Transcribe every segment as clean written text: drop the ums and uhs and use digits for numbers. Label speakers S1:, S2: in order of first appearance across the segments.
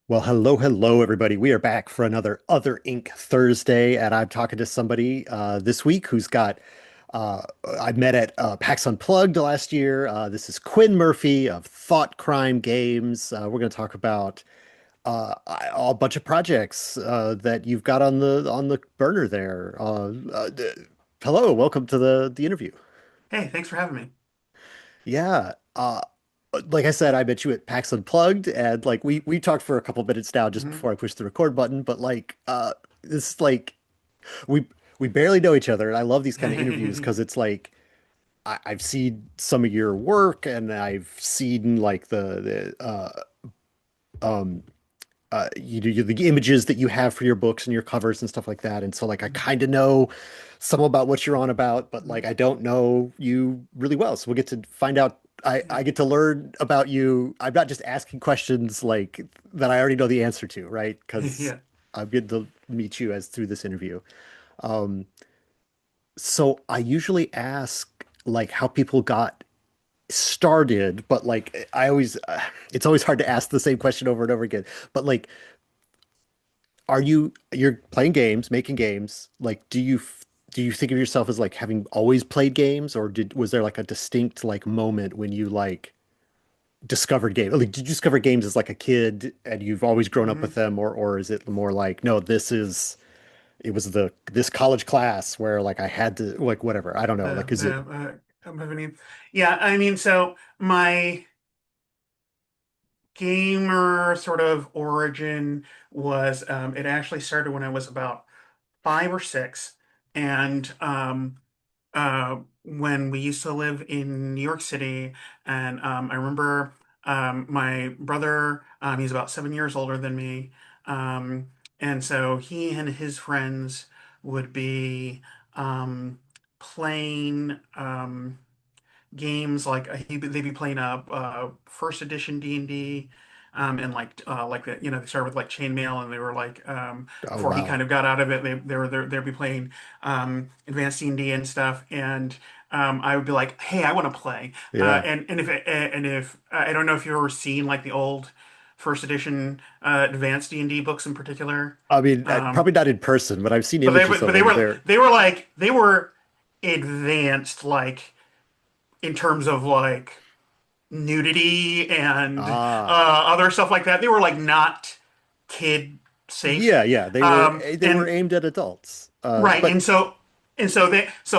S1: Well, hello, everybody. We are back for another Other Ink Thursday, and I'm talking to somebody this week who's got. Uh, I met at PAX Unplugged last year. This is Quinn Murphy of Thoughtcrime Games. We're going to talk about a bunch of projects that you've got on the burner there. Hello, welcome to the interview.
S2: Hey, thanks for having me.
S1: Yeah. Like I said, I met you at PAX Unplugged, and like we talked for a couple minutes now just
S2: hmm
S1: before I pushed the record button. But like, this is like we we barely know each other, and I love these kind of interviews because it's like I've seen some of your work, and I've seen like um the images that you have for your books and your covers and stuff like that. And so like I kind of know some about what you're on about, but like I don't know you really well. So we'll get to find out. I get to learn about you. I'm not just asking questions like that I already know the answer to, right? Because
S2: Yeah.
S1: I'm getting to meet you as through this interview. Um, so I usually ask like how people got started, but like I always, it's always hard to ask the same question over and over again. But like, you're playing games, making games, like do you think of yourself as like having always played games, or did was there like a distinct like moment when you like discovered games? Like did you discover games as like a kid and you've always grown up with
S2: hmm
S1: them, or is it more like no, it was this college class where like I had to like whatever. I don't know. Like is it
S2: I mean, yeah, I mean, so my gamer sort of origin was it actually started when I was about 5 or 6, and when we used to live in New York City, and I remember my brother, he's about 7 years older than me, and so he and his friends would be playing games like they'd be playing first edition D&D. And like the, they started with like chainmail, and they were like
S1: oh
S2: before he
S1: wow.
S2: kind of got out of it, they'd be playing advanced D&D and stuff, and I would be like, hey, I want to play.
S1: Yeah.
S2: And if I don't know if you've ever seen like the old first edition advanced D&D books in particular.
S1: I mean,
S2: Um,
S1: probably not in person, but I've seen
S2: but they
S1: images
S2: but
S1: of
S2: they
S1: them.
S2: were
S1: They're
S2: they were like they were advanced, like in terms of like nudity and
S1: ah
S2: other stuff like that. They were like not kid safe.
S1: yeah, they were
S2: And
S1: aimed at adults.
S2: right,
S1: But
S2: and so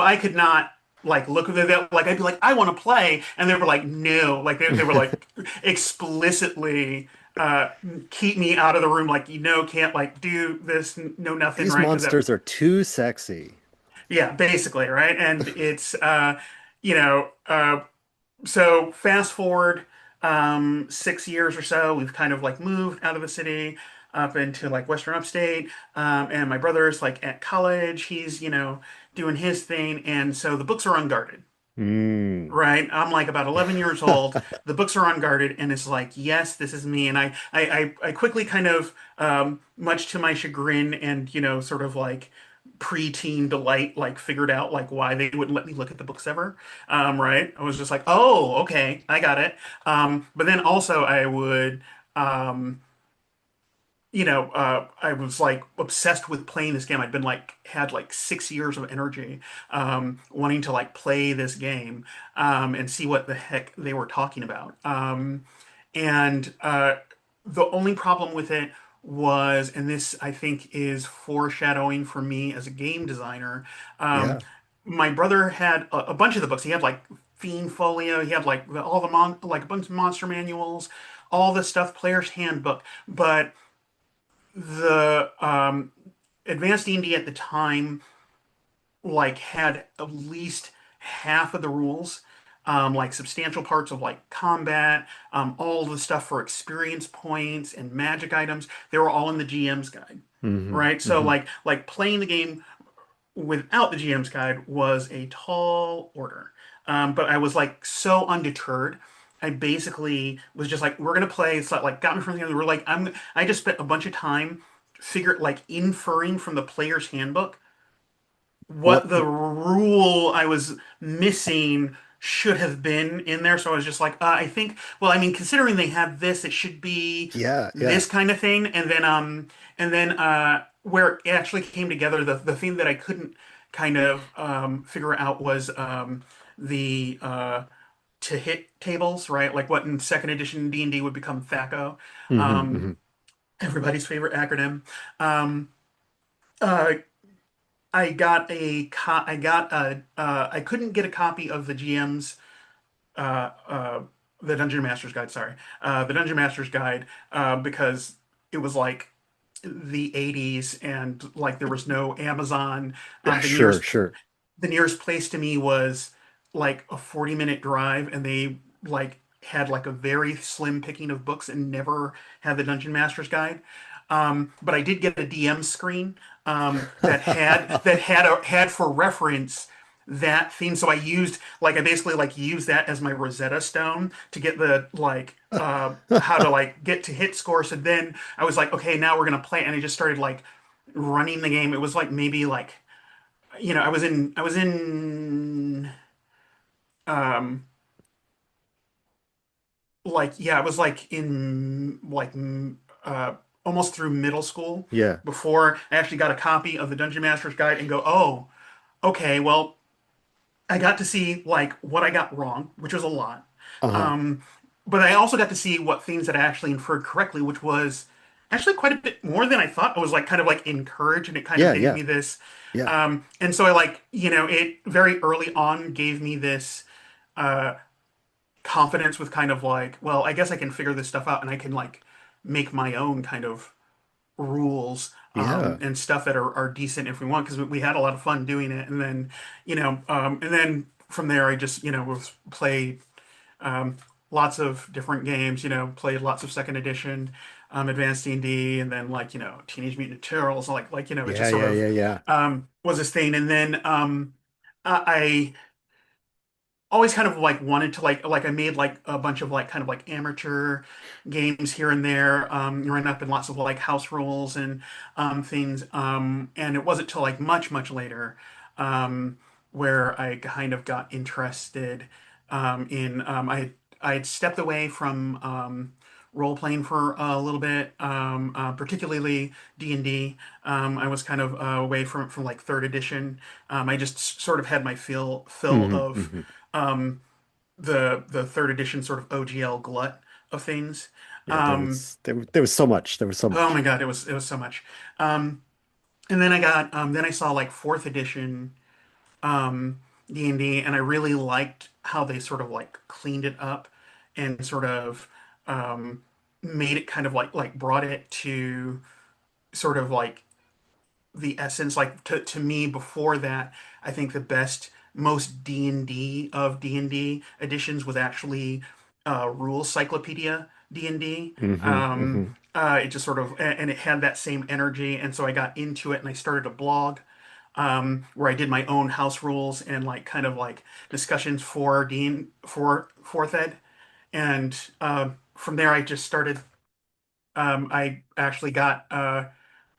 S2: I could not like look at that, like I'd be like, I want to play, and they were like, no, like they were like explicitly uh keep me out of the room, like, can't like do this, no nothing,
S1: these
S2: right? Because that
S1: monsters are too sexy.
S2: yeah, basically, right. And it's you know so fast forward 6 years or so, we've kind of like moved out of the city up into like Western Upstate. And my brother's like at college. He's, doing his thing. And so the books are unguarded,
S1: Mm.
S2: right? I'm like about 11 years old. The books are unguarded, and it's like, yes, this is me. And I quickly kind of, much to my chagrin and, sort of like preteen delight, like figured out like why they wouldn't let me look at the books ever. Right? I was just like, oh, okay, I got it. But then also I would, um, I was like obsessed with playing this game. I'd been like had like 6 years of energy, wanting to like play this game, and see what the heck they were talking about. And the only problem with it was, and this I think is foreshadowing for me as a game designer. Um,
S1: Yeah.
S2: my brother had a bunch of the books. He had like Fiend Folio. He had like all the like a bunch of monster manuals, all the stuff, Player's Handbook, but the advanced D&D at the time like had at least half of the rules, like substantial parts of like combat, all the stuff for experience points and magic items. They were all in the GM's guide,
S1: Hmm.
S2: right? So
S1: Hmm.
S2: like playing the game without the GM's guide was a tall order. But I was like so undeterred. I basically was just like, we're gonna play. It's like got me from the other. We're like, I just spent a bunch of time inferring from the player's handbook
S1: What
S2: what the rule I was missing should have been in there. So I was just like, I think, well, I mean, considering they have this, it should be
S1: Yeah, yeah.
S2: this kind of thing. And then where it actually came together, the thing that I couldn't kind of figure out was the to hit tables, right? Like what in second edition D&D would become THACO,
S1: Hmm,
S2: um,
S1: hmm.
S2: everybody's favorite acronym. Um, uh, I got I couldn't get a copy of the GM's uh, uh, the Dungeon Master's Guide, sorry, the Dungeon Master's Guide, because it was like the 80s and like there was no Amazon.
S1: Yeah,
S2: The
S1: sure,
S2: nearest
S1: sure.
S2: place to me was like a 40-minute drive, and they like had like a very slim picking of books and never had the Dungeon Master's Guide. But I did get a DM screen that had for reference that theme. So I basically like used that as my Rosetta Stone to get the like how to like get to hit score. So then I was like, okay, now we're gonna play, and I just started like running the game. It was like maybe like I was in um like yeah, I was like in like almost through middle school
S1: Yeah.
S2: before I actually got a copy of the Dungeon Master's Guide and go, "Oh, okay, well, I got to see like what I got wrong, which was a lot.
S1: Uh-huh.
S2: Um but I also got to see what things that I actually inferred correctly, which was actually quite a bit more than I thought. I was like kind of like encouraged, and it kind of
S1: Yeah,
S2: gave
S1: yeah,
S2: me this
S1: yeah,
S2: and so I like, it very early on gave me this uh confidence with kind of like, well, I guess I can figure this stuff out and I can like make my own kind of rules
S1: yeah,
S2: and stuff that are decent if we want, because we had a lot of fun doing it. And then from there I just was played um, lots of different games, played lots of second edition, advanced D&D, and then like Teenage Mutant Ninja Turtles, it
S1: yeah,
S2: just sort
S1: yeah,
S2: of
S1: yeah, yeah.
S2: was this thing. And then I always kind of like wanted to like I made like a bunch of like kind of like amateur games here and there, running up in lots of like house rules and things. And it wasn't till like much later where I kind of got interested in I had stepped away from role playing for a little bit, particularly D&D. I was kind of away from like third edition. I just sort of had my fill
S1: Hmm,
S2: of
S1: hmm.
S2: um, the third edition sort of OGL glut of things.
S1: Yeah,
S2: Um,
S1: there was so much. There was so
S2: oh my
S1: much.
S2: God, it was so much. And then I saw like fourth edition D&D, and I really liked how they sort of like cleaned it up and sort of made it kind of like brought it to sort of like the essence. Like to me before that, I think the best, most D&D of D&D editions was actually Rules Cyclopedia D&D.
S1: Hmm, hmm.
S2: It just sort of and it had that same energy, and so I got into it and I started a blog where I did my own house rules and like kind of like discussions for Dean for fourth ed. And from there I just started. I actually got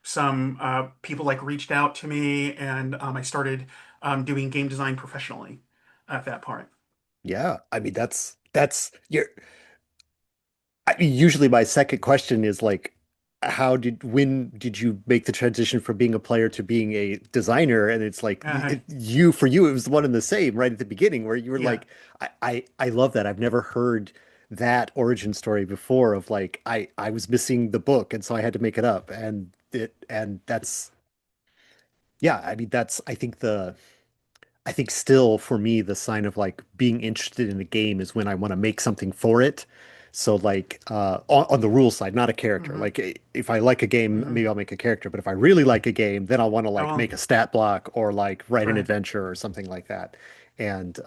S2: some people like reached out to me, and I started doing game design professionally at that point.
S1: Yeah, I mean that's you're I mean, usually my second question is like, when did you make the transition from being a player to being a designer? And it's like for you, it was one and the same right at the beginning where you were
S2: Yeah.
S1: like, I love that. I've never heard that origin story before of like, I was missing the book and so I had to make it up. And that's, yeah, I mean, I think still for me, the sign of like being interested in a game is when I want to make something for it. So like on the rule side, not a character.
S2: Hmm.
S1: Like if I like a game,
S2: Hmm.
S1: maybe I'll make a character. But if I really like a game, then I'll want to like
S2: Oh,
S1: make a stat block or like write an
S2: right.
S1: adventure or something like that. And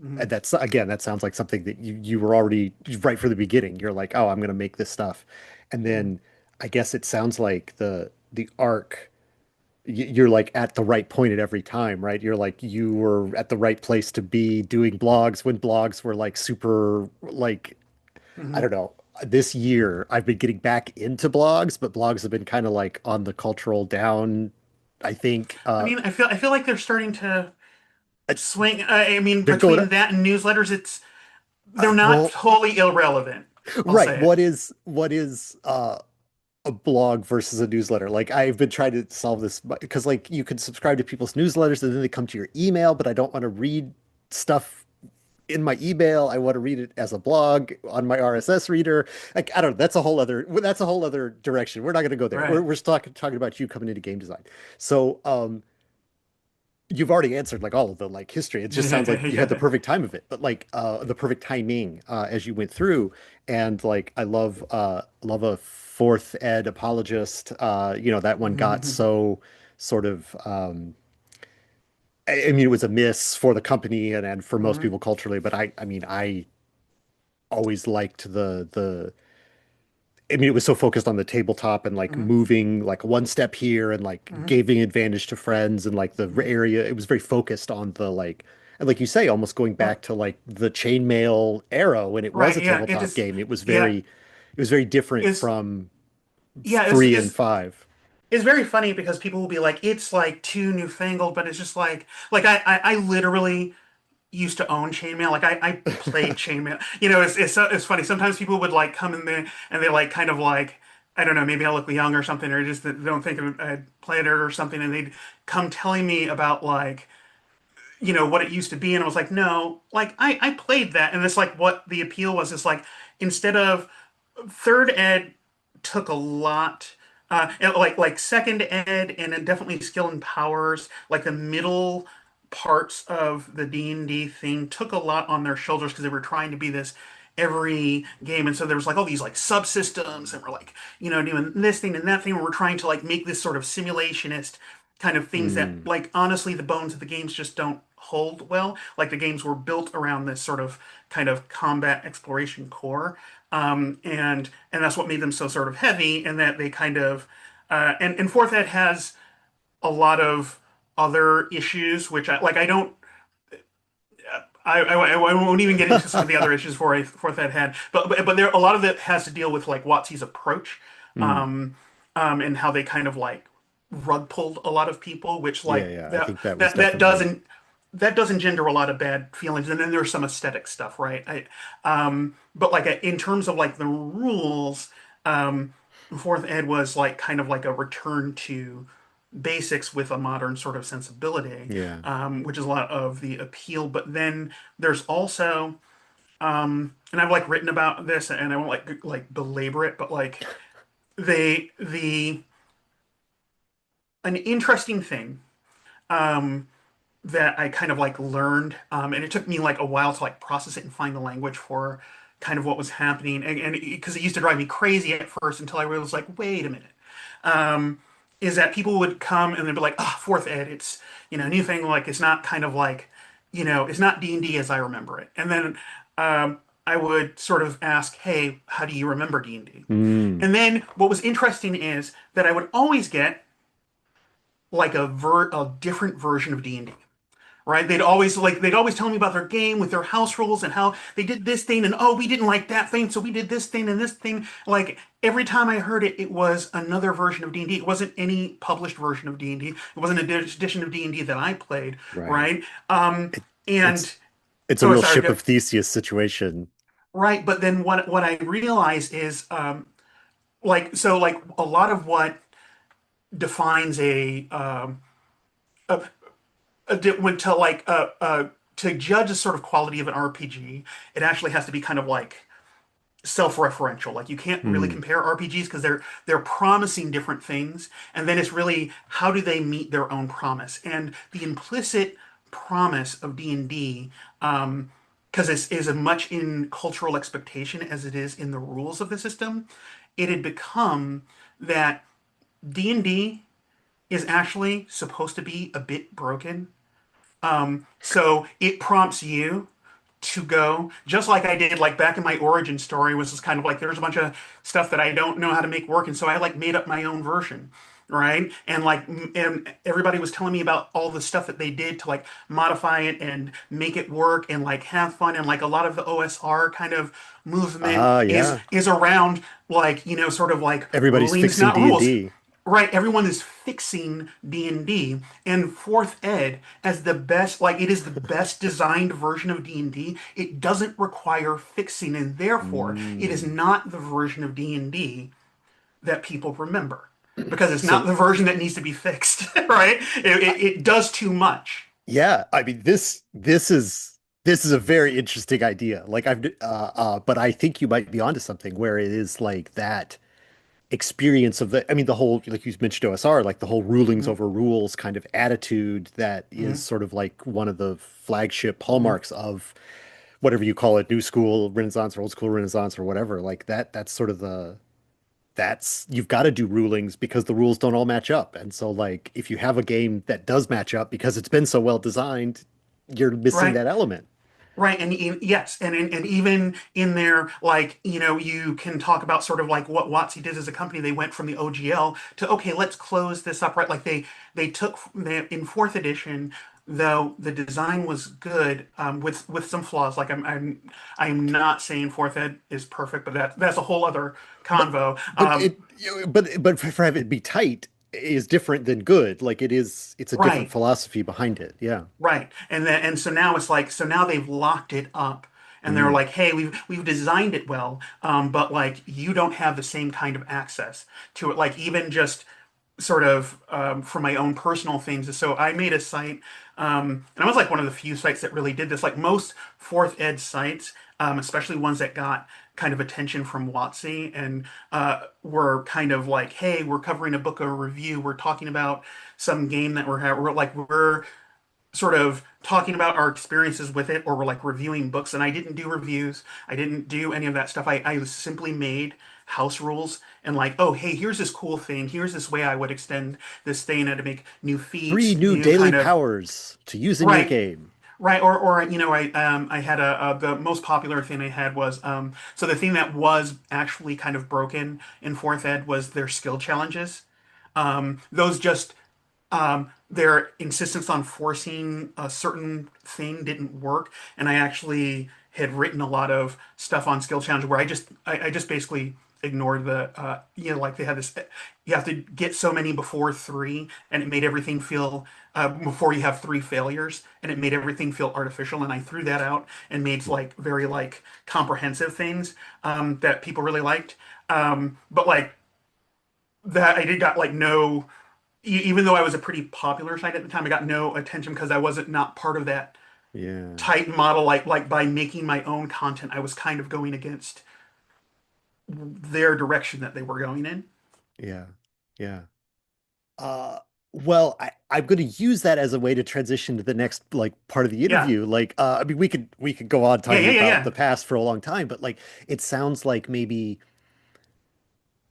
S2: Hmm.
S1: that's again, that sounds like something that you were already right from the beginning. You're like, oh, I'm going to make this stuff. And
S2: Hmm.
S1: then I guess it sounds like the arc you're like at the right point at every time, right? You're like you were at the right place to be doing blogs when blogs were like super like I
S2: Hmm.
S1: don't know. This year I've been getting back into blogs, but blogs have been kind of like on the cultural down, I think.
S2: I mean, I feel like they're starting to. swing. I mean,
S1: They're going
S2: between
S1: up.
S2: that and newsletters, they're not
S1: Well,
S2: totally irrelevant. I'll
S1: right.
S2: say it.
S1: What is a blog versus a newsletter? Like I've been trying to solve this because like you can subscribe to people's newsletters and then they come to your email, but I don't want to read stuff in my email. I want to read it as a blog on my RSS reader. Like I don't know. That's a whole other direction. We're not going to go there. We're
S2: Right.
S1: we're still talking about you coming into game design. So you've already answered like all of the like history. It just sounds like you had the
S2: Yeah.
S1: perfect time of it, but like the perfect timing as you went through. And like I love a fourth ed apologist. That one got so sort of I mean it was a miss for the company and for most
S2: Mhm.
S1: people culturally, but I always liked the I mean, it was so focused on the tabletop and like
S2: Mhm.
S1: moving like one step here and like
S2: Mhm.
S1: giving advantage to friends and like the
S2: Mhm.
S1: area. It was very focused on the like, and like you say, almost going
S2: Well,
S1: back to like the chainmail era when it was
S2: right.
S1: a
S2: Yeah. It
S1: tabletop
S2: is.
S1: game.
S2: Yeah.
S1: It was very different
S2: Is
S1: from
S2: yeah.
S1: three and five.
S2: It's very funny because people will be like, it's like too newfangled, but it's just like I literally used to own chainmail. Like I played chainmail. It's funny. Sometimes people would like come in there and they like kind of like I don't know, maybe I look young or something, or just they don't think I played it or something, and they'd come telling me about like what it used to be, and I was like, no, like I played that, and it's like what the appeal was. It's like instead of third ed took a lot. And like second ed and then definitely skill and powers, like the middle parts of the D&D thing took a lot on their shoulders because they were trying to be this every game. And so there was like all these like subsystems and we're like, doing this thing and that thing. And we're trying to like make this sort of simulationist kind of things that
S1: Mm,
S2: like honestly the bones of the games just don't hold well. Like the games were built around this sort of kind of combat exploration core. And that's what made them so sort of heavy, and that they kind of and fourth ed has a lot of other issues, which I don't I won't even get into some of the other issues for a fourth ed had, but there a lot of it has to deal with like WotC's approach,
S1: mm.
S2: um, and how they kind of like rug pulled a lot of people, which
S1: Yeah,
S2: like
S1: yeah. I
S2: that
S1: think that was
S2: that that
S1: definitely.
S2: doesn't that does engender a lot of bad feelings, and then there's some aesthetic stuff, right? But like in terms of like the rules, fourth ed was like kind of like a return to basics with a modern sort of sensibility,
S1: Yeah.
S2: which is a lot of the appeal. But then there's also, and I've like written about this, and I won't like belabor it, but like the an interesting thing that I kind of like learned, and it took me like a while to like process it and find the language for kind of what was happening, and because it used to drive me crazy at first until I was like, wait a minute. Um, is that people would come and they'd be like, "Ah, fourth ed, it's new thing. Like it's not kind of like, it's not D&D as I remember it." And then I would sort of ask, "Hey, how do you remember D&D?"
S1: Mm.
S2: And then what was interesting is that I would always get like a different version of D&D. Right? They'd always tell me about their game with their house rules and how they did this thing and oh we didn't like that thing so we did this thing and this thing. Like every time I heard it, it was another version of D&D. It wasn't any published version of D&D. It wasn't an edition of D&D that I played.
S1: Right.
S2: Right?
S1: It, it's
S2: And
S1: it's a
S2: oh
S1: real
S2: sorry.
S1: ship of Theseus situation.
S2: Right, but then what I realized is like a lot of what defines a went to like to judge the sort of quality of an RPG, it actually has to be kind of like self-referential. Like you can't really
S1: Hmm.
S2: compare RPGs because they're promising different things, and then it's really how do they meet their own promise? And the implicit promise of D&D, because it's is as much in cultural expectation as it is in the rules of the system, it had become that D&D is actually supposed to be a bit broken, so it prompts you to go, just like I did, like back in my origin story, was just kind of like there's a bunch of stuff that I don't know how to make work, and so I like made up my own version, right? And like, and everybody was telling me about all the stuff that they did to like modify it and make it work and like have fun, and like a lot of the OSR kind of movement
S1: Ah,
S2: is
S1: yeah.
S2: is around like sort of like
S1: Everybody's
S2: rulings,
S1: fixing
S2: not rules.
S1: D&D.
S2: right, everyone is fixing D&D and fourth ed as the best, like it is the best designed version of D&D. It doesn't require fixing, and therefore it is
S1: Mm.
S2: not the version of D&D that people remember because it's not
S1: So
S2: the version that needs to be fixed, right? It does too much.
S1: yeah, I mean this is a very interesting idea. Like but I think you might be onto something where it is like that experience of the I mean the whole like you mentioned OSR, like the whole rulings
S2: Mhm,
S1: over rules kind of attitude that is
S2: mhm,
S1: sort of like one of the flagship
S2: mhm.
S1: hallmarks of whatever you call it, new school Renaissance or old school Renaissance or whatever. Like that's sort of the that's you've got to do rulings because the rules don't all match up. And so like if you have a game that does match up because it's been so well designed, you're missing
S2: Right.
S1: that element.
S2: Right, and yes, and even in there, like you can talk about sort of like what WotC did as a company. They went from the OGL to okay, let's close this up. Right, like they took in fourth edition, though the design was good with some flaws. Like I'm not saying fourth ed is perfect, but that's a whole other
S1: But
S2: convo.
S1: but it but for having it be tight is different than good. Like it's a different
S2: Right.
S1: philosophy behind it. Yeah.
S2: Right. And so now it's like so now they've locked it up and they're
S1: Mm.
S2: like, "Hey, we've designed it well, but like you don't have the same kind of access to it like even just sort of for my own personal things." So I made a site and I was like one of the few sites that really did this. Like most fourth ed sites, especially ones that got kind of attention from WotC and were kind of like, "Hey, we're covering a book or a review. We're talking about some game that we're sort of talking about our experiences with it or we're like reviewing books and I didn't do reviews. I didn't do any of that stuff. I simply made house rules and like, oh, hey, here's this cool thing. Here's this way I would extend this thing and to make new
S1: Three
S2: feats,
S1: new
S2: new
S1: daily
S2: kind of
S1: powers to use in your
S2: right.
S1: game.
S2: Right, or I had the most popular thing I had was so the thing that was actually kind of broken in fourth ed was their skill challenges. Those just their insistence on forcing a certain thing didn't work, and I actually had written a lot of stuff on skill challenge where I just basically ignored the like they had this you have to get so many before three and it made everything feel before you have three failures and it made everything feel artificial and I threw that out and made like very like comprehensive things that people really liked but like that I did got like no even though I was a pretty popular site at the time, I got no attention because I wasn't not part of that
S1: Yeah.
S2: tight model. Like by making my own content, I was kind of going against their direction that they were going in.
S1: Yeah. Yeah. Uh, well, I'm going to use that as a way to transition to the next like part of the
S2: Yeah,
S1: interview. Like, I mean, we could go on
S2: yeah,
S1: talking
S2: yeah, yeah,
S1: about
S2: yeah.
S1: the past for a long time, but like, it sounds like maybe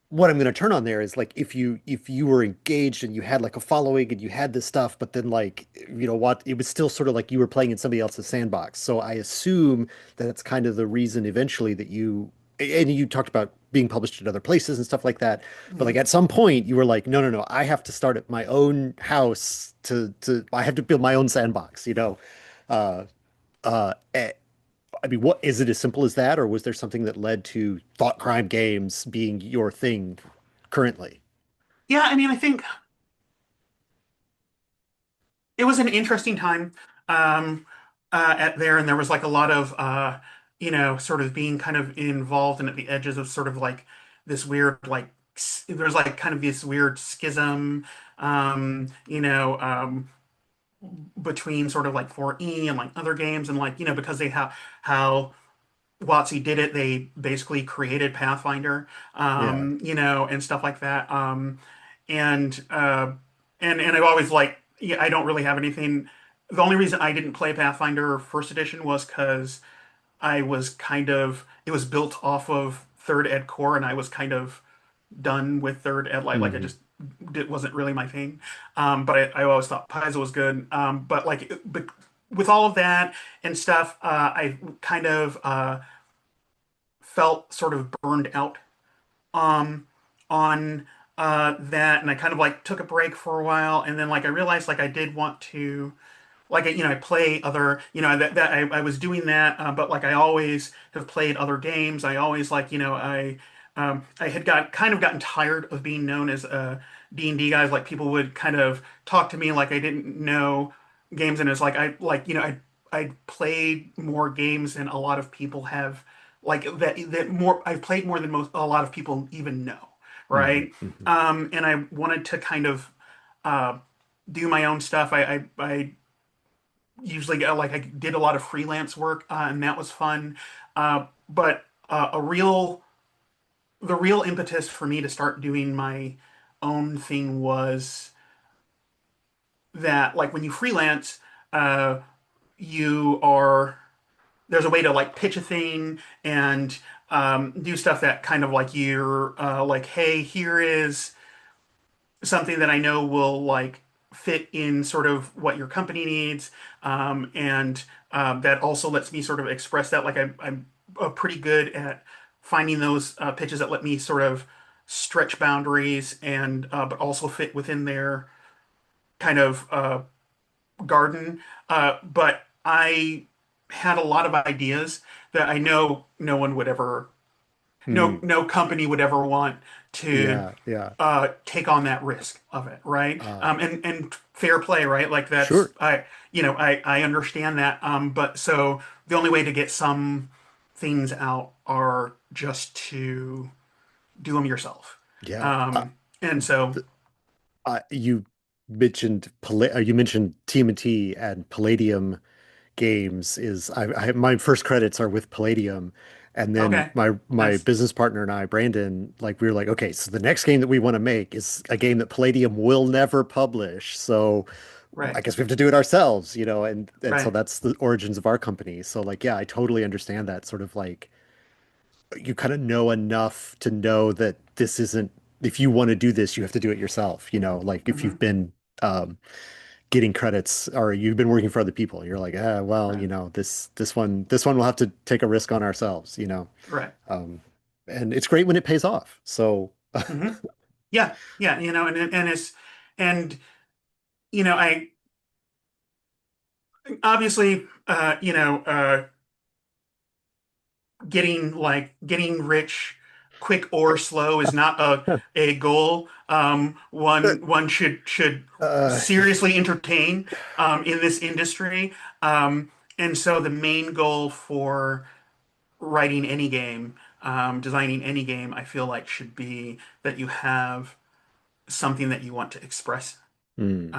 S1: what I'm going to turn on there is like if you were engaged and you had like a following and you had this stuff, but then like what it was still sort of like you were playing in somebody else's sandbox. So I assume that that's kind of the reason eventually that you and you talked about being published in other places and stuff like that. But like
S2: Mhm.
S1: at some point you were like, no, no, no, I have to start at my own house to I have to build my own sandbox. Uh eh, I mean, what is it as simple as that, or was there something that led to Thoughtcrime Games being your thing currently?
S2: Yeah, I mean, I think it was an interesting time um, at there, and there was like a lot of sort of being kind of involved and at the edges of sort of like this weird like there's like kind of this weird schism, between sort of like 4E and like other games, and like because they have how WotC did it, they basically created Pathfinder,
S1: Yeah.
S2: and stuff like that. And and I've always like, yeah, I don't really have anything. The only reason I didn't play Pathfinder first edition was because I was kind of it was built off of third ed core, and I was kind of done with third ed. Like I
S1: Hmm.
S2: just it wasn't really my thing. But I always thought Paizo was good. But with all of that and stuff, I kind of felt sort of burned out um, on that, and I kind of like took a break for a while, and then like I realized like I did want to like I play other that I was doing that, but like I always have played other games. I always like I I had gotten tired of being known as a D&D guy. Like people would kind of talk to me like I didn't know games, and it's like I played more games than a lot of people have. Like that more I've played more than most a lot of people even know,
S1: Hmm.
S2: right?
S1: Hmm.
S2: And I wanted to kind of uh, do my own stuff. I usually like I did a lot of freelance work, and that was fun. But a real the real impetus for me to start doing my own thing was that like when you freelance, uh, you are there's a way to like pitch a thing and do stuff that kind of like you're like, hey, here is something that I know will like fit in sort of what your company needs, and that also lets me sort of express that. Like I'm pretty good at finding those pitches that let me sort of stretch boundaries and but also fit within their kind of garden. But I had a lot of ideas that I know no one would ever
S1: Hmm.
S2: no company would ever want to
S1: Yeah, yeah.
S2: take on that risk of it, right?
S1: Uh,
S2: And fair play, right? Like that's
S1: sure.
S2: I understand that. But so the only way to get some things out are just to do them yourself.
S1: Yeah.
S2: And so
S1: You mentioned you mentioned TMNT and Palladium games is my first credits are with Palladium, and then
S2: okay,
S1: my
S2: nice,
S1: business partner and I, Brandon, like we were like, okay, so the next game that we want to make is a game that Palladium will never publish. So I
S2: right,
S1: guess we have to do it ourselves, you know, and so
S2: right,
S1: that's the origins of our company. So like, yeah, I totally understand that sort of like you kind of know enough to know that this isn't if you want to do this, you have to do it yourself, you know, like if
S2: hmm
S1: you've been um getting credits or you've been working for other people, you're like, ah, well,
S2: right,
S1: you know, this one we'll have to take a risk on ourselves, you know.
S2: right,
S1: Um, and it's great when it pays off. So
S2: hmm yeah, yeah, and it's and I obviously getting rich quick or slow is not a goal one should
S1: uh,
S2: seriously entertain in this industry. And so the main goal for writing any game, designing any game, I feel like should be that you have something that you want to express,
S1: hmm,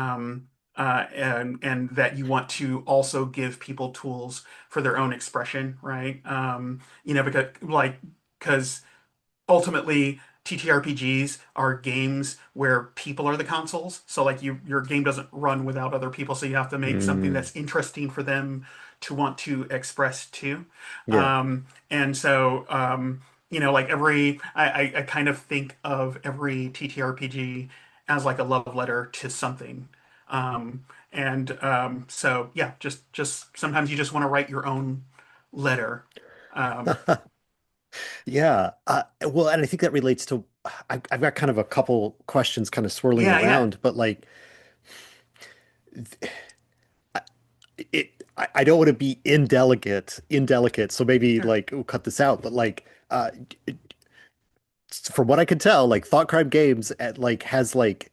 S2: and that you want to also give people tools for their own expression, right? Because ultimately TTRPGs are games where people are the consoles. So like your game doesn't run without other people, so you have to make something
S1: hmm,
S2: that's interesting for them to want to express too.
S1: yeah.
S2: And so like I kind of think of every TTRPG as like a love letter to something. And so yeah, just sometimes you just want to write your own letter. Um,
S1: Yeah. Well, and I think that relates to I've got kind of a couple questions kind of swirling
S2: yeah, yeah,
S1: around, but like I don't want to be indelicate, so maybe
S2: sure.
S1: like we'll cut this out, but like from what I can tell, like Thoughtcrime Games like has like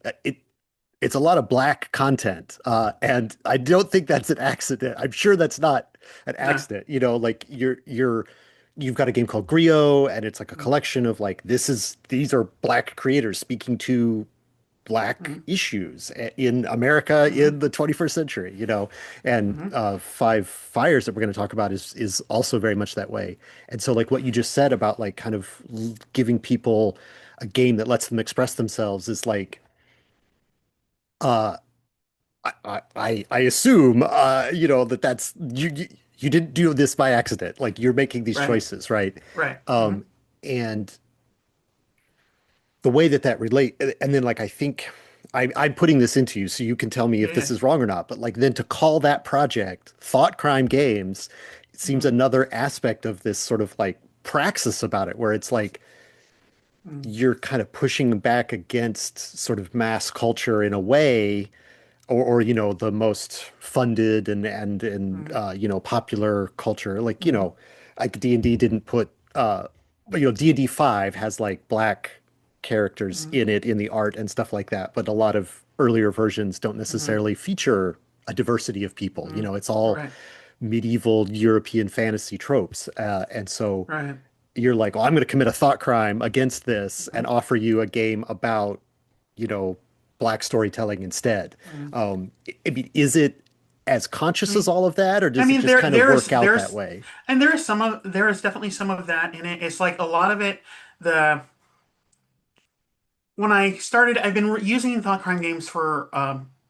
S1: it's a lot of black content. And I don't think that's an accident. I'm sure that's not an
S2: No.
S1: accident. You know, like you've got a game called Griot, and it's like a collection of like these are black creators speaking to black
S2: Mhm,
S1: issues in America
S2: mhm,
S1: in the 21st century, you know, and
S2: mhm,
S1: Five Fires that we're going to talk about is also very much that way. And so like what you just said about like kind of giving people a game that lets them express themselves is like uh I assume you know that's you didn't do this by accident. Like you're making these
S2: right,
S1: choices, right?
S2: right.
S1: Um and the way that that relate and then like I think I'm putting this into you so you can tell me
S2: Yeah,
S1: if this
S2: yeah.
S1: is wrong or not, but like then to call that project Thought Crime Games, it seems
S2: Mhm,
S1: another aspect of this sort of like praxis about it where it's like
S2: mhm,
S1: you're kind of pushing back against sort of mass culture in a way or you know the most funded and
S2: mhm,
S1: you know popular culture like you
S2: mhm,
S1: know like D&D didn't put D&D 5 has like black characters
S2: Mhm.
S1: in it in the art and stuff like that, but a lot of earlier versions don't
S2: Mhm.
S1: necessarily feature a diversity of people.
S2: Mhm.
S1: It's all
S2: Right.
S1: medieval European fantasy tropes. And so
S2: Right.
S1: you're like, well, I'm going to commit a thought crime against this and
S2: Mhm.
S1: offer you a game about, you know, black storytelling instead.
S2: Mhm.
S1: I mean, is it as
S2: I
S1: conscious as
S2: mean,
S1: all of that, or
S2: I
S1: does it
S2: mean,
S1: just kind of work out that
S2: there's
S1: way?
S2: and there is definitely some of that in it. It's like a lot of it. The When I started, I've been using Thoughtcrime Games for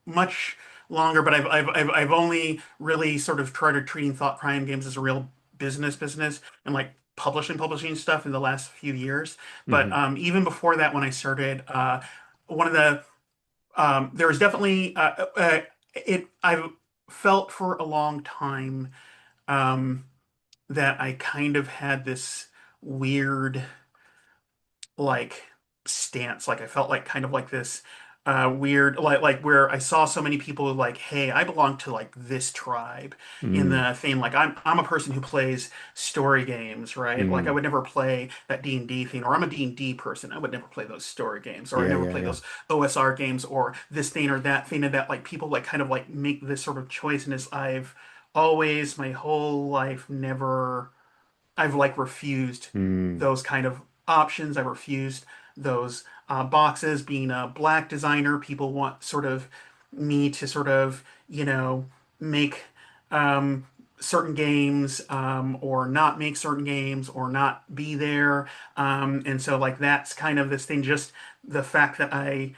S2: much longer, but I've only really sort of started treating Thoughtcrime Games as a real business and like publishing stuff in the last few years. But
S1: Hmm.
S2: even before that, when I started, one of the there was definitely it. I've felt for a long time um, that I kind of had this weird like stance. Like I felt like kind of like this weird like where I saw so many people like, hey, I belong to like this tribe in
S1: Mm,
S2: the thing. Like I'm a person who plays story games, right? Like I
S1: mm.
S2: would never play that D&D thing, or I'm a D&D person. I would never play those story games, or I
S1: Yeah,
S2: never
S1: yeah,
S2: play
S1: yeah.
S2: those OSR games or this thing or that thing, and that like people like kind of like make this sort of choice. And as I've always my whole life never I've like refused
S1: Mm,
S2: those kind of options. I've refused those boxes. Being a black designer, people want sort of me to sort of, make um, certain games or not make certain games or not be there. And so, like, that's kind of this thing, just the fact that I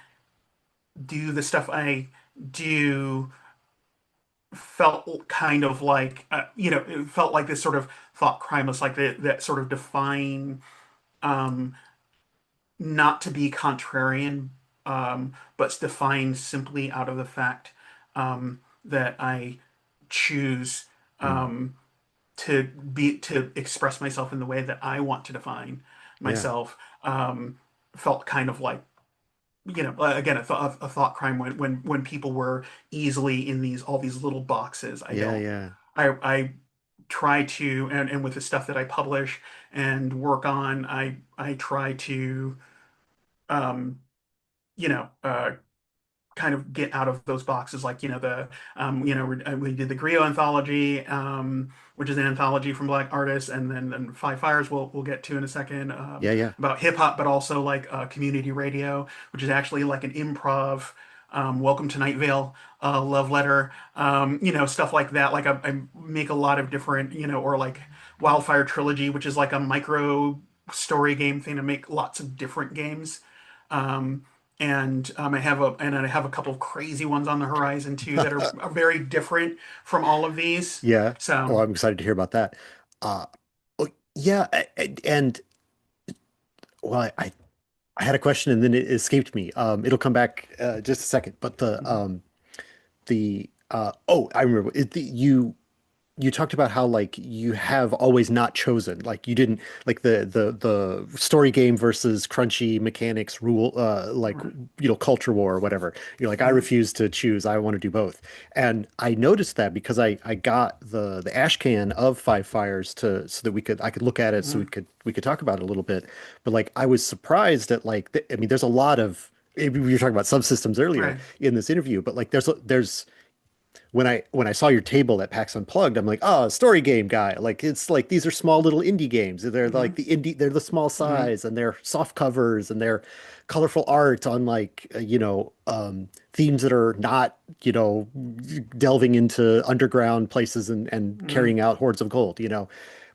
S2: do the stuff I do felt kind of like it felt like this sort of thought crime was like that sort of define um not to be contrarian but defined simply out of the fact that I choose
S1: mm.
S2: um to express myself in the way that I want to define
S1: Yeah,
S2: myself felt kind of like again a thought crime when people were easily in these all these little boxes.
S1: yeah, yeah.
S2: I try to and with the stuff that I publish and work on, I try to um you know kind of get out of those boxes, like we did the Griot anthology, which is an anthology from black artists, and then Five Fires we'll get to in a second,
S1: Yeah, yeah.
S2: about hip hop, but also like community radio, which is actually like an improv Welcome to Night Vale love letter, stuff like that. Like I make a lot of different, or like Wildfire Trilogy, which is like a micro story game thing. I make lots of different games. Um, and I have a couple of crazy ones on the horizon too that are very different from all of these.
S1: Yeah.
S2: So,
S1: Well, I'm excited to hear about that. Uh, oh, yeah, and well, I had a question and then it escaped me. It'll come back just a second. But
S2: mhm,
S1: the oh, I remember you talked about how like you have always not chosen, like you didn't like the story game versus crunchy mechanics rule, like
S2: right,
S1: culture war or whatever. You're like, I
S2: mhm,
S1: refuse to choose, I want to do both. And I noticed that because I got the ashcan of Five Fires to so that I could look at it, so
S2: mhm,
S1: we could talk about it a little bit. But like I was surprised at like I mean there's a lot of, we were talking about subsystems earlier
S2: right,
S1: in this interview, but like there's when I saw your table at PAX Unplugged, I'm like, oh, story game guy. Like it's like these are small little indie games. They're like
S2: mhm,
S1: they're the small
S2: mhm,
S1: size and they're soft covers and they're colorful art on like themes that are not delving into underground places and
S2: mhm,
S1: carrying out hordes of gold.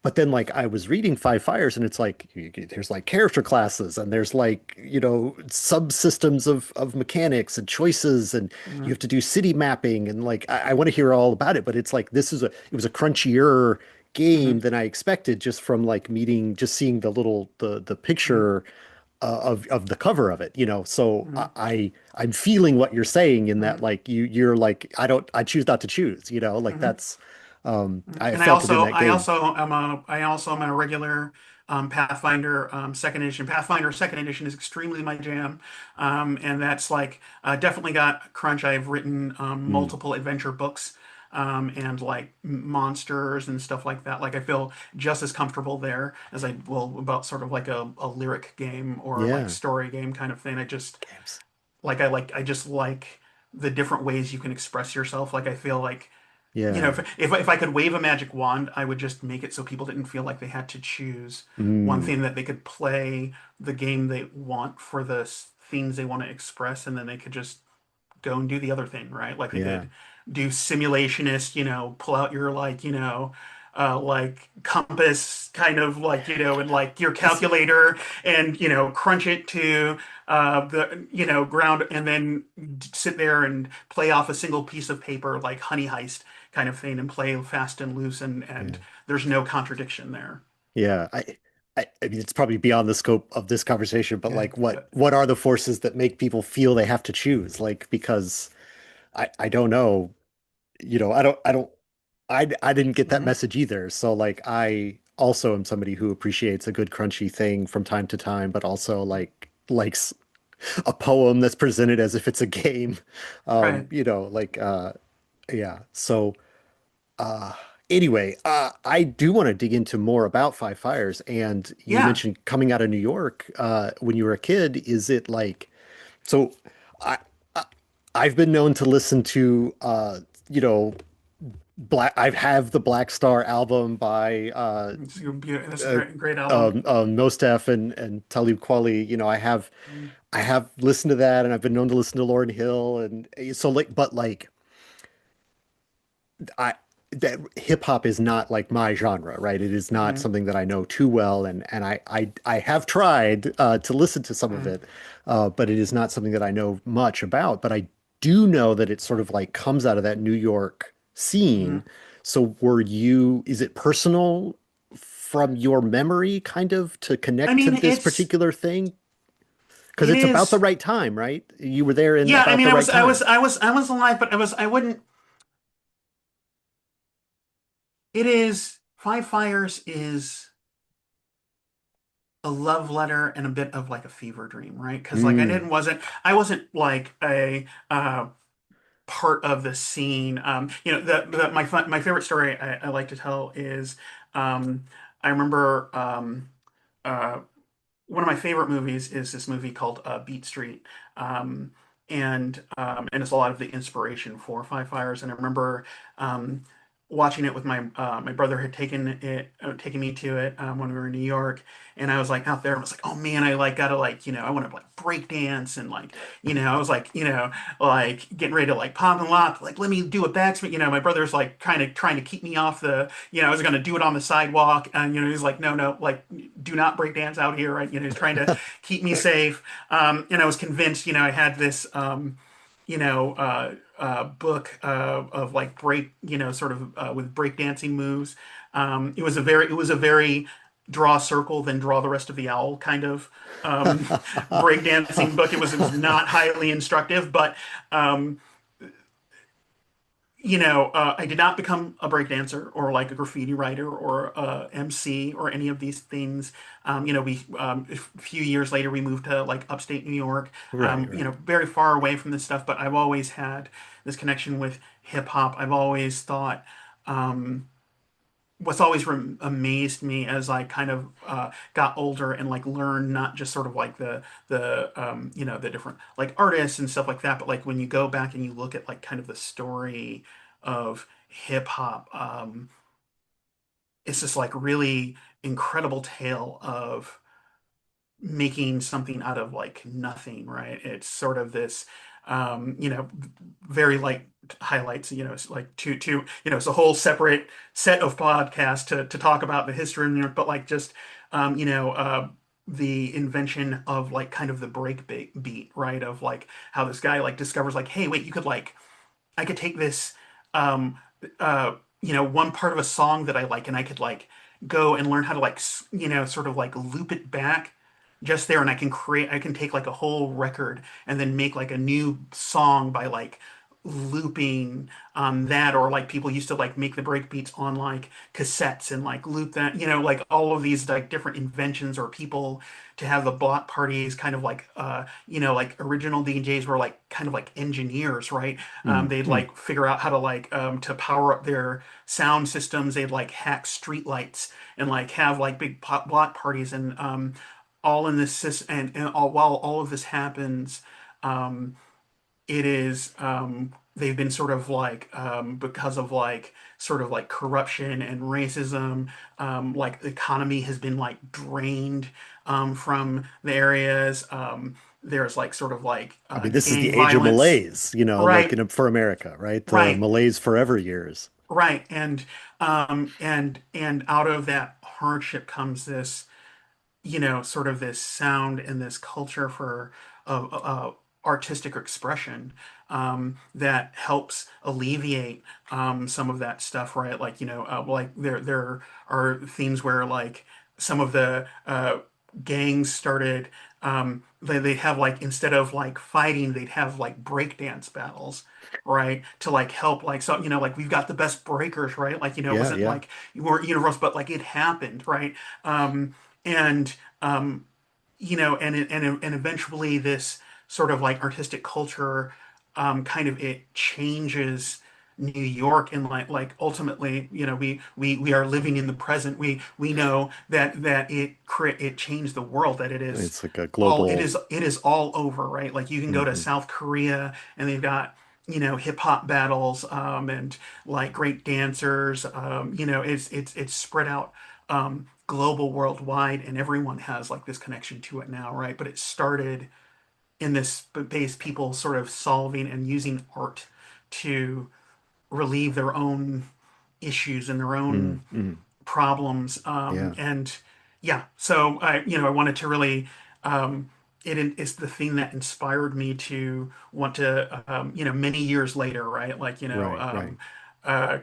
S1: But then like I was reading Five Fires and it's like there's like character classes and there's like subsystems of mechanics and choices and you
S2: mhm,
S1: have to do city mapping and like I want to hear all about it, but it's like it was a crunchier game
S2: mhm,
S1: than I expected just from like just seeing the
S2: mhm,
S1: picture of the cover of it. So
S2: mhm,
S1: I'm feeling what you're saying in that
S2: mhm,
S1: like you're like I choose not to choose. Like
S2: mhm.
S1: that's I
S2: And
S1: felt it in that game.
S2: I also am a regular Pathfinder second edition. Pathfinder second edition is extremely my jam, and that's like definitely got crunch. I've written
S1: Mm,
S2: multiple adventure books and like monsters and stuff like that. Like I feel just as comfortable there as I will about sort of like a lyric game or like
S1: Yeah.
S2: story game kind of thing. I just
S1: Games.
S2: I just like the different ways you can express yourself. Like I feel like
S1: Yeah.
S2: if I could wave a magic wand, I would just make it so people didn't feel like they had to choose one
S1: Mm,
S2: thing, that they could play the game they want for the things they want to express, and then they could just go and do the other thing, right? Like they
S1: yeah.
S2: could do simulationist, pull out your like compass kind of like, and like your
S1: Is it?
S2: calculator and, crunch it to the, ground and then sit there and play off a single piece of paper like Honey Heist kind of thing and play fast and loose and
S1: Yeah.
S2: there's no contradiction there.
S1: Yeah. I mean, it's probably beyond the scope of this conversation, but
S2: Yeah.
S1: like, what are the forces that make people feel they have to choose? Like, because I don't know, I didn't get that
S2: Mhm.
S1: message either. So like, I also am somebody who appreciates a good crunchy thing from time to time, but also like likes a poem that's presented as if it's a game.
S2: Right.
S1: Like, yeah. So. Uh, anyway, I do want to dig into more about Five Fires. And you
S2: Yeah.
S1: mentioned coming out of New York when you were a kid. Is it like so? I, I I've been known to listen to you know Black. I have the Black Star album by
S2: That's a
S1: uh,
S2: great album.
S1: Mostef and Talib Kweli. I have listened to that, and I've been known to listen to Lauryn Hill, and so like, but like. I that hip hop is not like my genre, right? It is not
S2: Mhm.
S1: something that I know too well, and I have tried to listen to some of
S2: Mhm.
S1: it, but it is not something that I know much about. But I do know that it sort of like comes out of that New York scene.
S2: Mhm.
S1: So is it personal from your memory, kind of, to
S2: I
S1: connect to
S2: mean,
S1: this particular thing? Because
S2: it
S1: it's about the
S2: is.
S1: right time, right? You were there in
S2: Yeah, I
S1: about
S2: mean,
S1: the right time.
S2: I was alive, but I wouldn't. It is. Five Fires is a love letter and a bit of like a fever dream, right? Because like
S1: Mm,
S2: I wasn't like a part of the scene. My favorite story I like to tell is um, I remember uh, one of my favorite movies is this movie called Beat Street, um, and it's a lot of the inspiration for Five Fires. And I remember um, watching it with my brother had taken me to it when we were in New York, and I was like out there and I was like, oh man, I like gotta like I want to like break dance and like I was like like getting ready to like pop and lock, like let me do a backspin. My brother's like kind of trying to keep me off the I was gonna do it on the sidewalk, and he's like, no, like do not break dance out here, right? He's trying to keep me safe. And I was convinced, I had this, book of like sort of with breakdancing moves. It was a very draw a circle, then draw the rest of the owl kind of breakdancing book. It was not highly instructive, but um, I did not become a breakdancer or like a graffiti writer or a MC or any of these things. A few years later we moved to like upstate New York,
S1: right, right.
S2: very far away from this stuff. But I've always had this connection with hip hop. I've always thought. What's always amazed me as I kind of got older and like learned not just sort of like the different like artists and stuff like that, but like when you go back and you look at like kind of the story of hip hop, it's this like really incredible tale of making something out of like nothing, right? It's sort of this, very like highlights, it's like it's a whole separate set of podcasts to talk about the history of New York, but like just, the invention of like kind of the beat, right? Of like how this guy like discovers like, hey, wait, I could take this, um, one part of a song that I like, and I could like go and learn how to like, sort of like loop it back just there, and I can take like a whole record and then make like a new song by like looping that, or like people used to like make the break beats on like cassettes and like loop that, like all of these like different inventions, or people to have the block parties kind of like like original DJs were like kind of like engineers, right?
S1: Mm,
S2: They'd
S1: mm.
S2: like figure out how to like to power up their sound systems. They'd like hack street lights and like have like big block parties, and all in this and all, while all of this happens, um it is they've been sort of like because of like sort of like corruption and racism, like the economy has been like drained from the areas. There's like sort of like
S1: I mean, this is
S2: gang
S1: the age of
S2: violence.
S1: malaise, you know, like
S2: Right,
S1: for America, right? The
S2: right,
S1: malaise forever years.
S2: right. And out of that hardship comes this, sort of this sound and this culture for artistic expression, that helps alleviate some of that stuff, right? Like, like there are themes where like some of the gangs started, they'd have like, instead of like fighting, they'd have like breakdance battles. Right, to like help, like, so like we've got the best breakers, right? Like, it
S1: Yeah,
S2: wasn't
S1: yeah.
S2: like you weren't universal, but like it happened, right? And and eventually this sort of like artistic culture, kind of it changes New York, and like ultimately, we are living in the present. We know that it changed the world, that
S1: It's like a
S2: it
S1: global.
S2: is all over, right? Like you can go to
S1: Mhm.
S2: South Korea and they've got hip hop battles, and like great dancers. It's spread out, global, worldwide, and everyone has like this connection to it now, right? But it started in this base, people sort of solving and using art to relieve their own issues and their
S1: Mm,
S2: own
S1: mm.
S2: problems.
S1: Yeah,
S2: And yeah, so I wanted to really, it's the thing that inspired me to want to, many years later, right? Like,
S1: right, right.
S2: uh,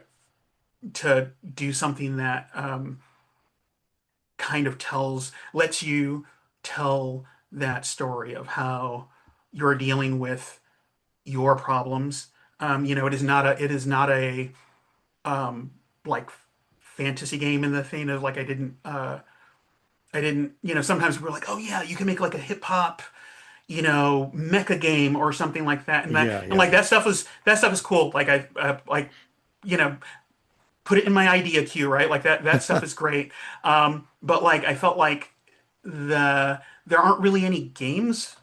S2: to do something that, kind of lets you tell that story of how you're dealing with your problems. It is not a, like fantasy game in the thing of like, I didn't, sometimes we're like, oh yeah, you can make like a hip hop, mecha game or something like that.
S1: Yeah,
S2: And
S1: yeah.
S2: like that stuff is cool. Like like, you know, put it in my idea queue, right? Like that stuff is great. But like I felt like there aren't really any games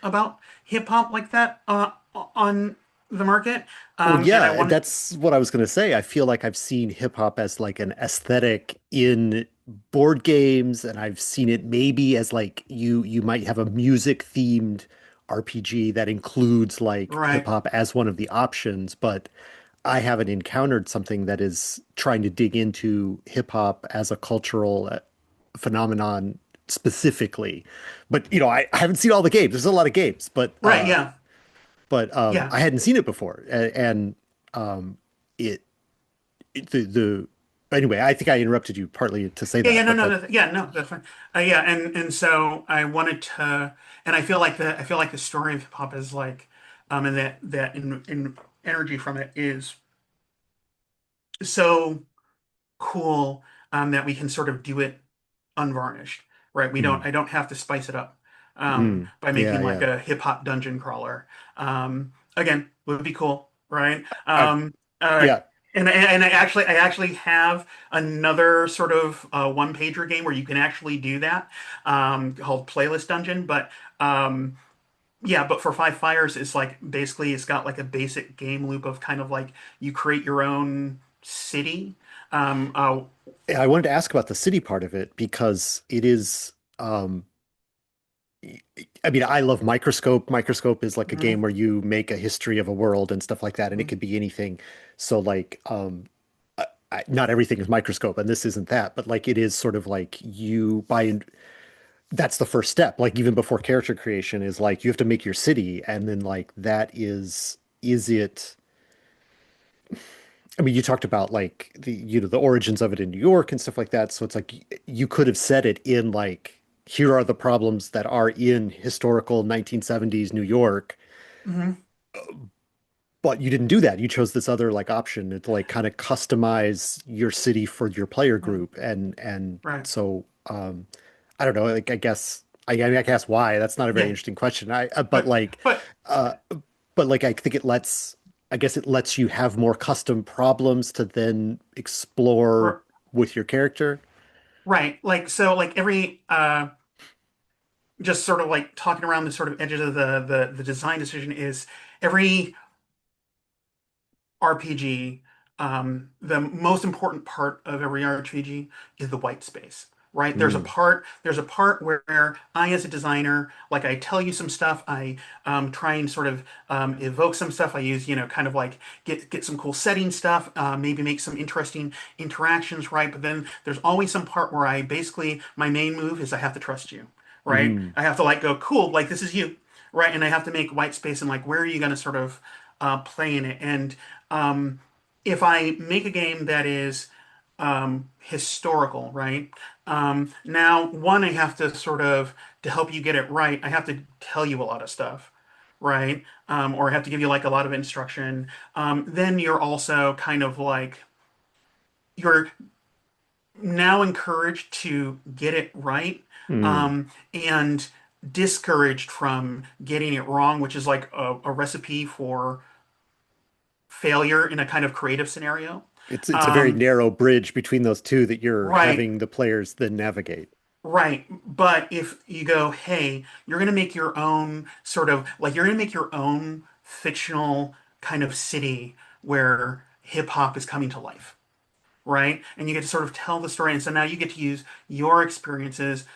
S2: about hip hop like that on the market.
S1: Well,
S2: And I
S1: yeah,
S2: wanted,
S1: that's what I was going to say. I feel like I've seen hip hop as like an aesthetic in board games, and I've seen it maybe as like you might have a music themed RPG that includes like hip
S2: right,
S1: hop as one of the options, but I haven't encountered something that is trying to dig into hip hop as a cultural phenomenon specifically. But I haven't seen all the games. There's a lot of games,
S2: right, yeah, yeah,
S1: I hadn't seen it before, and it, the anyway. I think I interrupted you partly to say
S2: yeah,
S1: that,
S2: no,
S1: but
S2: no,
S1: that
S2: yeah, no, that's fine. Yeah, and so I wanted to, and I feel like the story of hip hop is like, and that in energy from it is so cool, that we can sort of do it unvarnished, right?
S1: mm,
S2: I don't have to spice it up, by
S1: yeah,
S2: making like
S1: yeah.
S2: a hip hop dungeon crawler. Again, would be cool, right?
S1: I yeah.
S2: And I actually have another sort of one pager game where you can actually do that, called Playlist Dungeon. But yeah, but for Five Fires, it's like basically it's got like a basic game loop of kind of like you create your own city. Um, uh,
S1: I wanted to ask about the city part of it because it is. I mean, I love Microscope. Microscope is like a game
S2: mhm,
S1: where you make a history of a world and stuff like that, and it could be anything. So, like, not everything is Microscope, and this isn't that, but like, it is sort of like you buy. That's the first step. Like, even before character creation is like you have to make your city, and then like that is it. I mean, you talked about like the origins of it in New York and stuff like that. So it's like you could have said it in like here are the problems that are in historical 1970s New York,
S2: mhm.
S1: but you didn't do that. You chose this other like option to like kind of customize your city for your player
S2: Mhm.
S1: group, and
S2: Right.
S1: so I don't know. Like I mean, I guess why. That's not a very
S2: Yeah.
S1: interesting question. But
S2: But
S1: like
S2: but
S1: uh, but like I think I guess it lets you have more custom problems to then explore
S2: r-
S1: with your character.
S2: right. Like so like every just sort of like talking around the sort of edges of the design decision is every RPG, the most important part of every RPG is the white space, right?
S1: Mm,
S2: there's a part where I, as a designer, like I tell you some stuff, I try and sort of evoke some stuff. I use, kind of like get some cool setting stuff, maybe make some interesting interactions, right? But then there's always some part where I basically my main move is I have to trust you, right?
S1: mm,
S2: I have to like go, cool, like this is you, right? And I have to make white space and like where are you going to sort of play in it? And um, if I make a game that is historical, right? Now, one, I have to sort of, to help you get it right, I have to tell you a lot of stuff, right? Or I have to give you like a lot of instruction. Then you're also kind of like, you're now encouraged to get it right,
S1: mm.
S2: and discouraged from getting it wrong, which is like a recipe for failure in a kind of creative scenario.
S1: It's a very
S2: Um,
S1: narrow bridge between those two that you're
S2: right,
S1: having the players then navigate.
S2: right. But if you go, hey, you're going to make your own sort of like you're going to make your own fictional kind of city where hip hop is coming to life, right? And you get to sort of tell the story. And so now you get to use your experiences,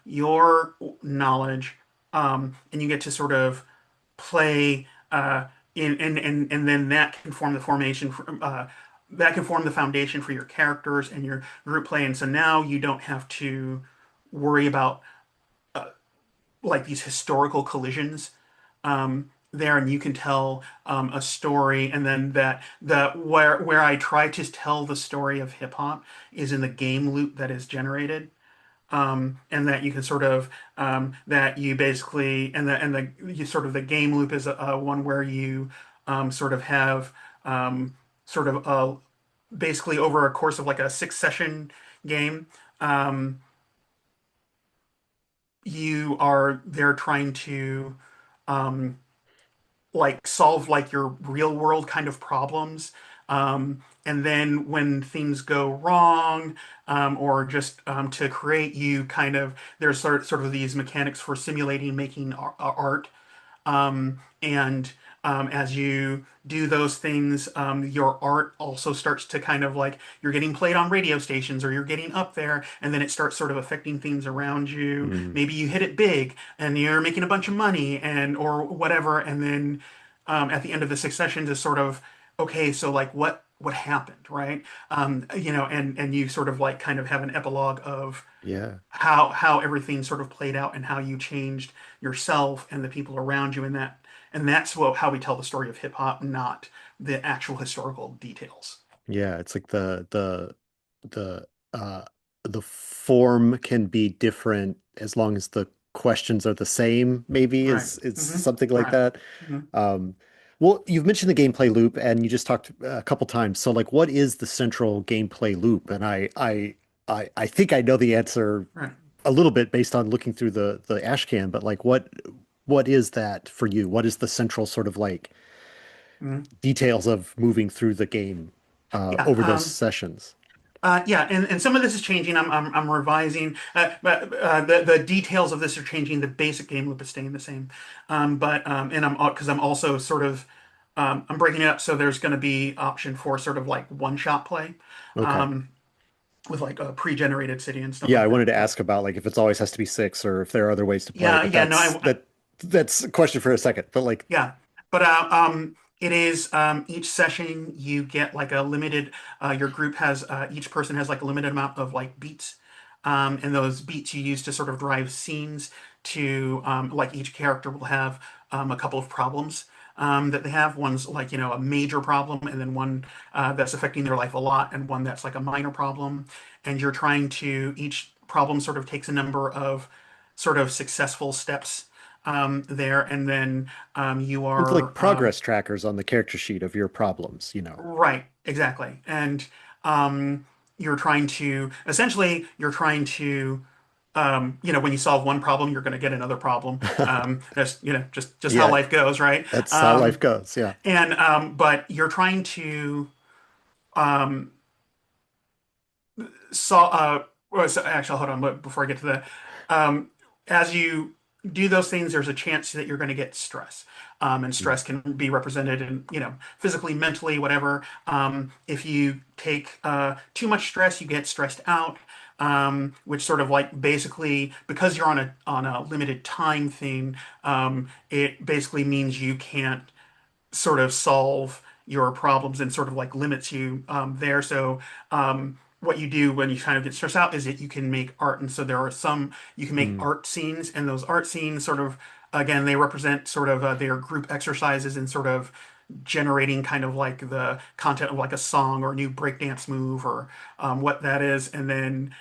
S2: your knowledge, and you get to sort of play and then that can form the formation for, that can form the foundation for your characters and your group play. And so now you don't have to worry about like these historical collisions there, and you can tell a story. And then that the where I try to tell the story of hip hop is in the game loop that is generated, and that you can sort of that you basically and the you sort of the game loop is a one where you sort of have sort of basically over a course of like a 6 session game. Um, you are there trying to um, like solve like your real world kind of problems. And then when things go wrong, or just to create you kind of there's sort of these mechanics for simulating making art. And as you do those things, your art also starts to kind of like you're getting played on radio stations or you're getting up there, and then it starts sort of affecting things around you.
S1: Mm.
S2: Maybe you hit it big and you're making a bunch of money and or whatever, and then at the end of the succession is sort of okay, so like what happened, right? And you sort of like kind of have an epilogue of
S1: Yeah.
S2: how everything sort of played out and how you changed yourself and the people around you, and that's what how we tell the story of hip hop, not the actual historical details.
S1: Yeah, it's like the the form can be different as long as the questions are the same, maybe
S2: Right.
S1: is
S2: Hmm.
S1: something like
S2: Right.
S1: that.
S2: Hmm.
S1: Um, well, you've mentioned the gameplay loop and you just talked a couple times. So like what is the central gameplay loop? And I think I know the answer
S2: Right.
S1: a little bit based on looking through the ashcan, but like what is that for you? What is the central sort of like
S2: Hmm.
S1: details of moving through the game
S2: Yeah.
S1: over those sessions?
S2: Yeah, and some of this is changing. I'm revising, but the details of this are changing. The basic game loop is staying the same, but and I'm because I'm also sort of I'm breaking it up. So there's going to be option for sort of like one shot play,
S1: Okay.
S2: um, with like a pre-generated city and stuff
S1: Yeah, I
S2: like
S1: wanted
S2: that.
S1: to
S2: But
S1: ask about like if it's always has to be six or if there are other ways to play,
S2: yeah,
S1: but
S2: yeah, no,
S1: that's a question for a second. But like,
S2: yeah, but it is each session you get like a limited. Your group has each person has like a limited amount of like beats, and those beats you use to sort of drive scenes. To like each character will have a couple of problems that they have. One's like a major problem, and then one that's affecting their life a lot, and one that's like a minor problem. And you're trying to each problem sort of takes a number of sort of successful steps there, and then you
S1: It's like
S2: are
S1: progress trackers on the character sheet of your problems, you know.
S2: right, exactly, and you're trying to essentially you're trying to when you solve one problem, you're going to get another problem. That's just how
S1: Yeah,
S2: life goes, right?
S1: that's how life
S2: Um,
S1: goes. Yeah.
S2: and but you're trying to solve. Actually, hold on. Before I get to that, as you do those things, there's a chance that you're going to get stress. And
S1: Mm,
S2: stress can be represented in, physically, mentally, whatever. If you take too much stress, you get stressed out, which sort of like basically because you're on a limited time thing, it basically means you can't sort of solve your problems and sort of like limits you there. So what you do when you kind of get stressed out is that you can make art, and so there are some you can make
S1: mm,
S2: art scenes, and those art scenes sort of again they represent sort of their group exercises and sort of generating kind of like the content of like a song or a new breakdance move or what that is, and then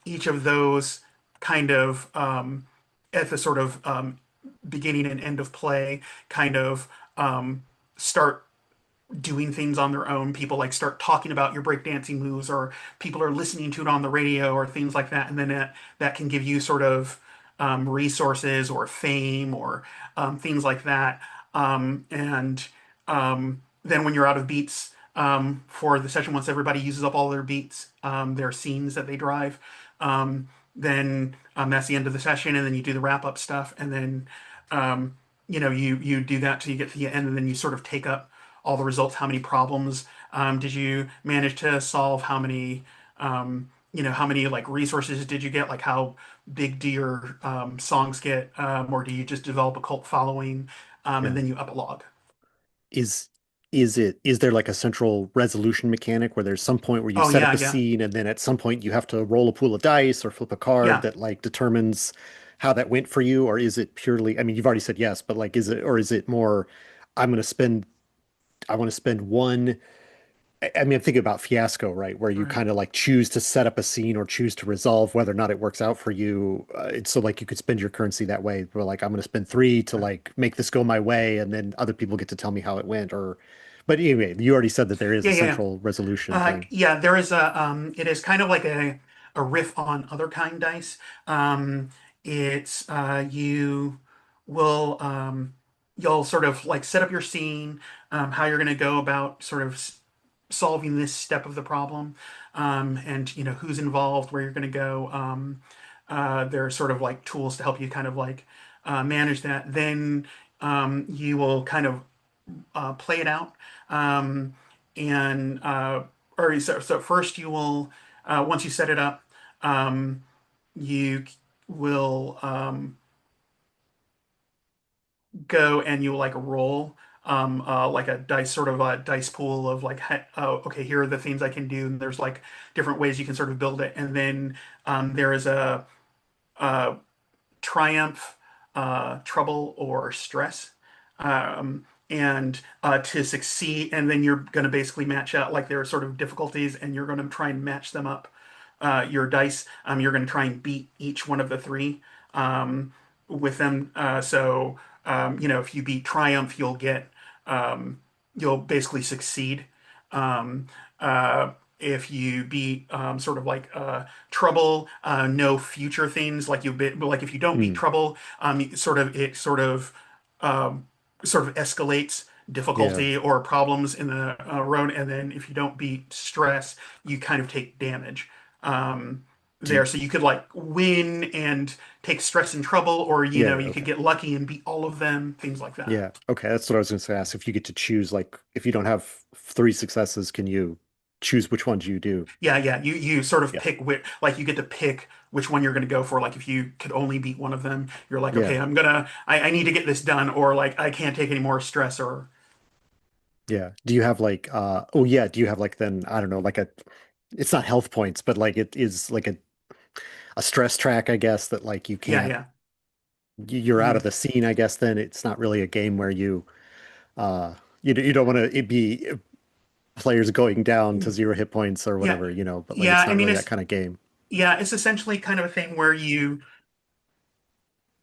S2: each of those kind of at the sort of beginning and end of play kind of start doing things on their own. People like start talking about your breakdancing moves, or people are listening to it on the radio, or things like that. And then that can give you sort of resources or fame or things like that. And then when you're out of beats for the session, once everybody uses up all their beats, their scenes that they drive, then that's the end of the session. And then you do the wrap up stuff, and then you do that till you get to the end, and then you sort of take up all the results. How many problems did you manage to solve? How many like resources did you get? Like how big do your songs get, or do you just develop a cult following, and
S1: yeah.
S2: then you up a log?
S1: Is is there like a central resolution mechanic where there's some point where you
S2: Oh
S1: set up
S2: yeah,
S1: a
S2: yeah,
S1: scene and then at some point you have to roll a pool of dice or flip a card
S2: yeah.
S1: that like determines how that went for you? Or is it purely, I mean, you've already said yes, but like is it more I'm gonna spend I want to spend one I mean, I'm thinking about Fiasco, right? Where you
S2: Right.
S1: kind of like choose to set up a scene or choose to resolve whether or not it works out for you. It's so like you could spend your currency that way. Where like I'm going to spend three to like make this go my way, and then other people get to tell me how it went. Or, but anyway, you already said that there is
S2: Yeah,
S1: a
S2: yeah, yeah.
S1: central resolution thing.
S2: Yeah, there is it is kind of like a riff on other kind dice. It's you will you'll sort of like set up your scene, how you're going to go about sort of solving this step of the problem, and who's involved, where you're going to go. There are sort of like tools to help you kind of like manage that. Then you will kind of play it out. Um, and or so first you will once you set it up, um, you will go and you'll like roll like a dice sort of a dice pool of like oh, okay, here are the things I can do, and there's like different ways you can sort of build it, and then there is a triumph, trouble, or stress. And to succeed, and then you're going to basically match out like there are sort of difficulties, and you're going to try and match them up. Your dice, you're going to try and beat each one of the three with them. If you beat triumph, you'll basically succeed. Um, if you beat sort of like trouble, no future things like like if you don't beat
S1: Hmm.
S2: trouble, um, sort of escalates
S1: Yeah.
S2: difficulty or problems in the road, and then if you don't beat stress, you kind of take damage
S1: Do you,
S2: there. So you could like win and take stress and trouble, or
S1: yeah.
S2: you could
S1: Okay.
S2: get lucky and beat all of them, things like that.
S1: Yeah. Okay. That's what I was going to ask. If you get to choose, like, if you don't have three successes, can you choose which ones you do?
S2: Yeah, yeah. You sort of
S1: Yeah.
S2: pick which, like you get to pick which one you're going to go for. Like if you could only beat one of them, you're like,
S1: Yeah.
S2: okay, I need to get this done, or like I can't take any more stress, or
S1: Yeah. Do you have like oh yeah, do you have like then I don't know, like a it's not health points, but like it is like a stress track, I guess, that like you
S2: yeah,
S1: can't
S2: yeah.
S1: you're out
S2: Hmm.
S1: of the scene, I guess then it's not really a game where uh you don't want to it be players going down to zero hit points or
S2: Yeah,
S1: whatever, but like
S2: yeah.
S1: it's
S2: I
S1: not
S2: mean,
S1: really that kind of game.
S2: it's essentially kind of a thing where you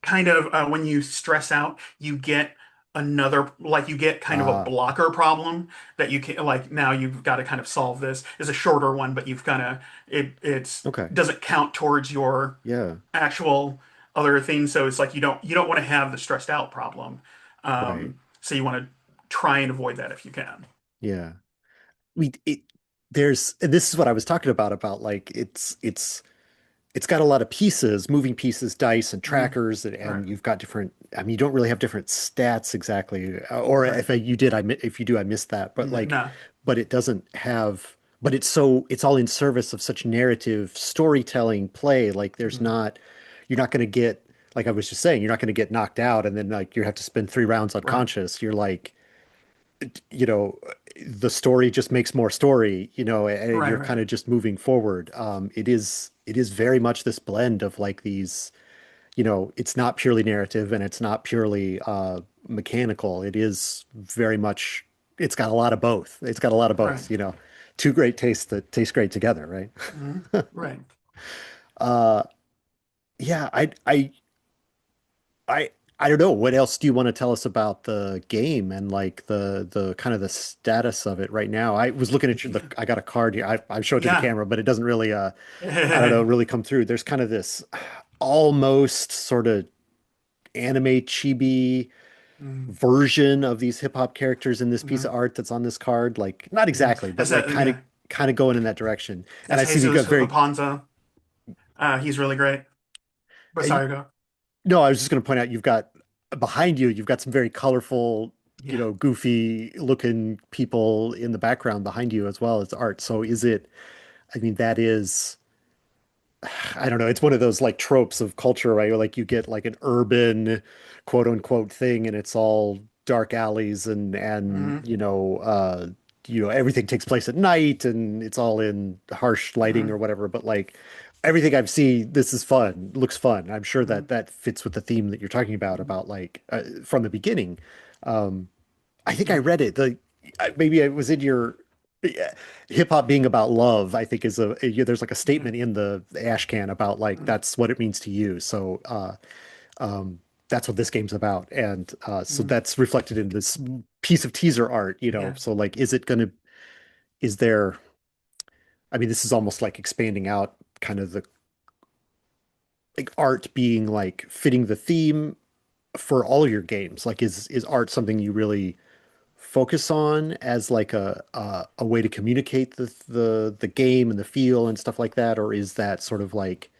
S2: kind of when you stress out, you get another, like you get kind of a
S1: Ah,
S2: blocker problem that you can, like, now you've got to kind of solve this. It's a shorter one, but you've kind of, it's
S1: okay.
S2: doesn't count towards your
S1: Yeah,
S2: actual other things. So it's like you don't want to have the stressed out problem.
S1: right.
S2: So you want to try and avoid that if you can.
S1: Yeah. We it there's and this is what I was talking about like it's got a lot of pieces, moving pieces, dice and
S2: Mhm.
S1: trackers,
S2: Right.
S1: and you've got different. I mean, you don't really have different stats exactly, or
S2: Right.
S1: you did, if you do, I missed that. But like,
S2: No.
S1: but it doesn't have. But it's all in service of such narrative storytelling play. Like,
S2: Mhm.
S1: you're not going to get, like I was just saying, you're not going to get knocked out and then like you have to spend 3 rounds
S2: Right.
S1: unconscious. You're like, you know, the story just makes more story, and
S2: Right.
S1: you're
S2: Right.
S1: kind of just moving forward. It is very much this blend of like these, it's not purely narrative and it's not purely mechanical. It is very much, it's got a lot of both. It's got a lot of
S2: Right.
S1: both, two great tastes that taste great together, right?
S2: Mhm. Right.
S1: Uh, yeah, I I don't know. What else do you want to tell us about the game and like the kind of the status of it right now? I was looking at
S2: Yeah.
S1: I got a card here. I showed it to the
S2: Yeah.
S1: camera, but it doesn't really I don't know, really come through. There's kind of this almost sort of anime chibi
S2: Mm,
S1: version of these hip hop characters in this piece
S2: mhm.
S1: of art that's on this card. Like not
S2: Yeah.
S1: exactly, but
S2: That's
S1: like
S2: yeah.
S1: kind of going in that direction. And
S2: That's
S1: I see that you
S2: Jesus
S1: got very
S2: Panza. He's really great. But
S1: and
S2: sorry, go.
S1: no, I was just going to point out you've got behind you, you've got some very colorful,
S2: Yeah.
S1: goofy looking people in the background behind you as well as art. So is it, I mean, that is, I don't know, it's one of those like tropes of culture, right? Where like you get like an urban quote unquote thing and it's all dark alleys and
S2: Hmm.
S1: everything takes place at night and it's all in harsh lighting or
S2: Hmm.
S1: whatever. But like everything I've seen, this is fun, looks fun. I'm sure
S2: Hmm.
S1: that that fits with the theme that you're talking about like from the beginning. Um, I think I
S2: Yeah.
S1: read it. Maybe it was in your hip hop being about love. I think is there's like a
S2: Yeah.
S1: statement in the ashcan about like
S2: Hmm.
S1: that's what it means to you. So that's what this game's about, and so
S2: Hmm.
S1: that's reflected in this piece of teaser art.
S2: Yeah.
S1: So like, is there? I mean, this is almost like expanding out kind of the like art being like fitting the theme for all your games. Like, is art something you really focus on as like a way to communicate the game and the feel and stuff like that, or is that sort of like,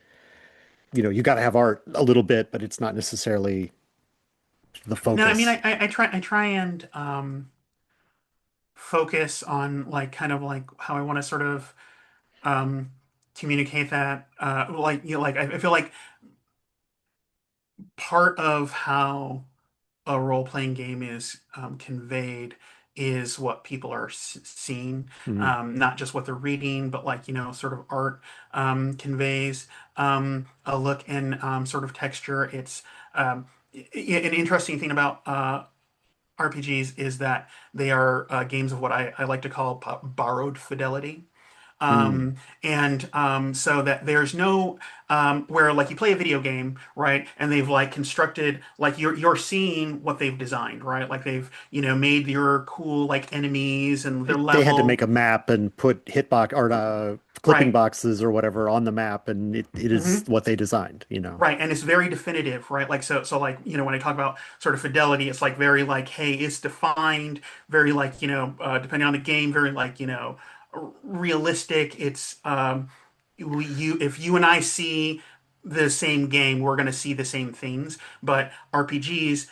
S1: you got to have art a little bit, but it's not necessarily the
S2: No, I mean,
S1: focus?
S2: I try and focus on like kind of like how I want to sort of um communicate that. Like like I feel like part of how a role-playing game is conveyed is what people are seeing,
S1: Mm,
S2: not just what they're reading, but like, sort of art conveys a look and sort of texture. It's an interesting thing about RPGs is that they are games of what I like to call borrowed fidelity.
S1: mm.
S2: And so that there's no where like you play a video game, right? And they've like constructed like you're seeing what they've designed, right? Like they've made your cool like enemies and their
S1: They had to make
S2: level,
S1: a map and put hitbox or clipping
S2: right?
S1: boxes or whatever on the map, and it is
S2: Hmm.
S1: what they designed.
S2: Right, and it's very definitive, right? Like so like when I talk about sort of fidelity, it's like very like hey, it's defined, very like depending on the game, very like realistic. It's you if you and I see the same game, we're going to see the same things. But RPGs,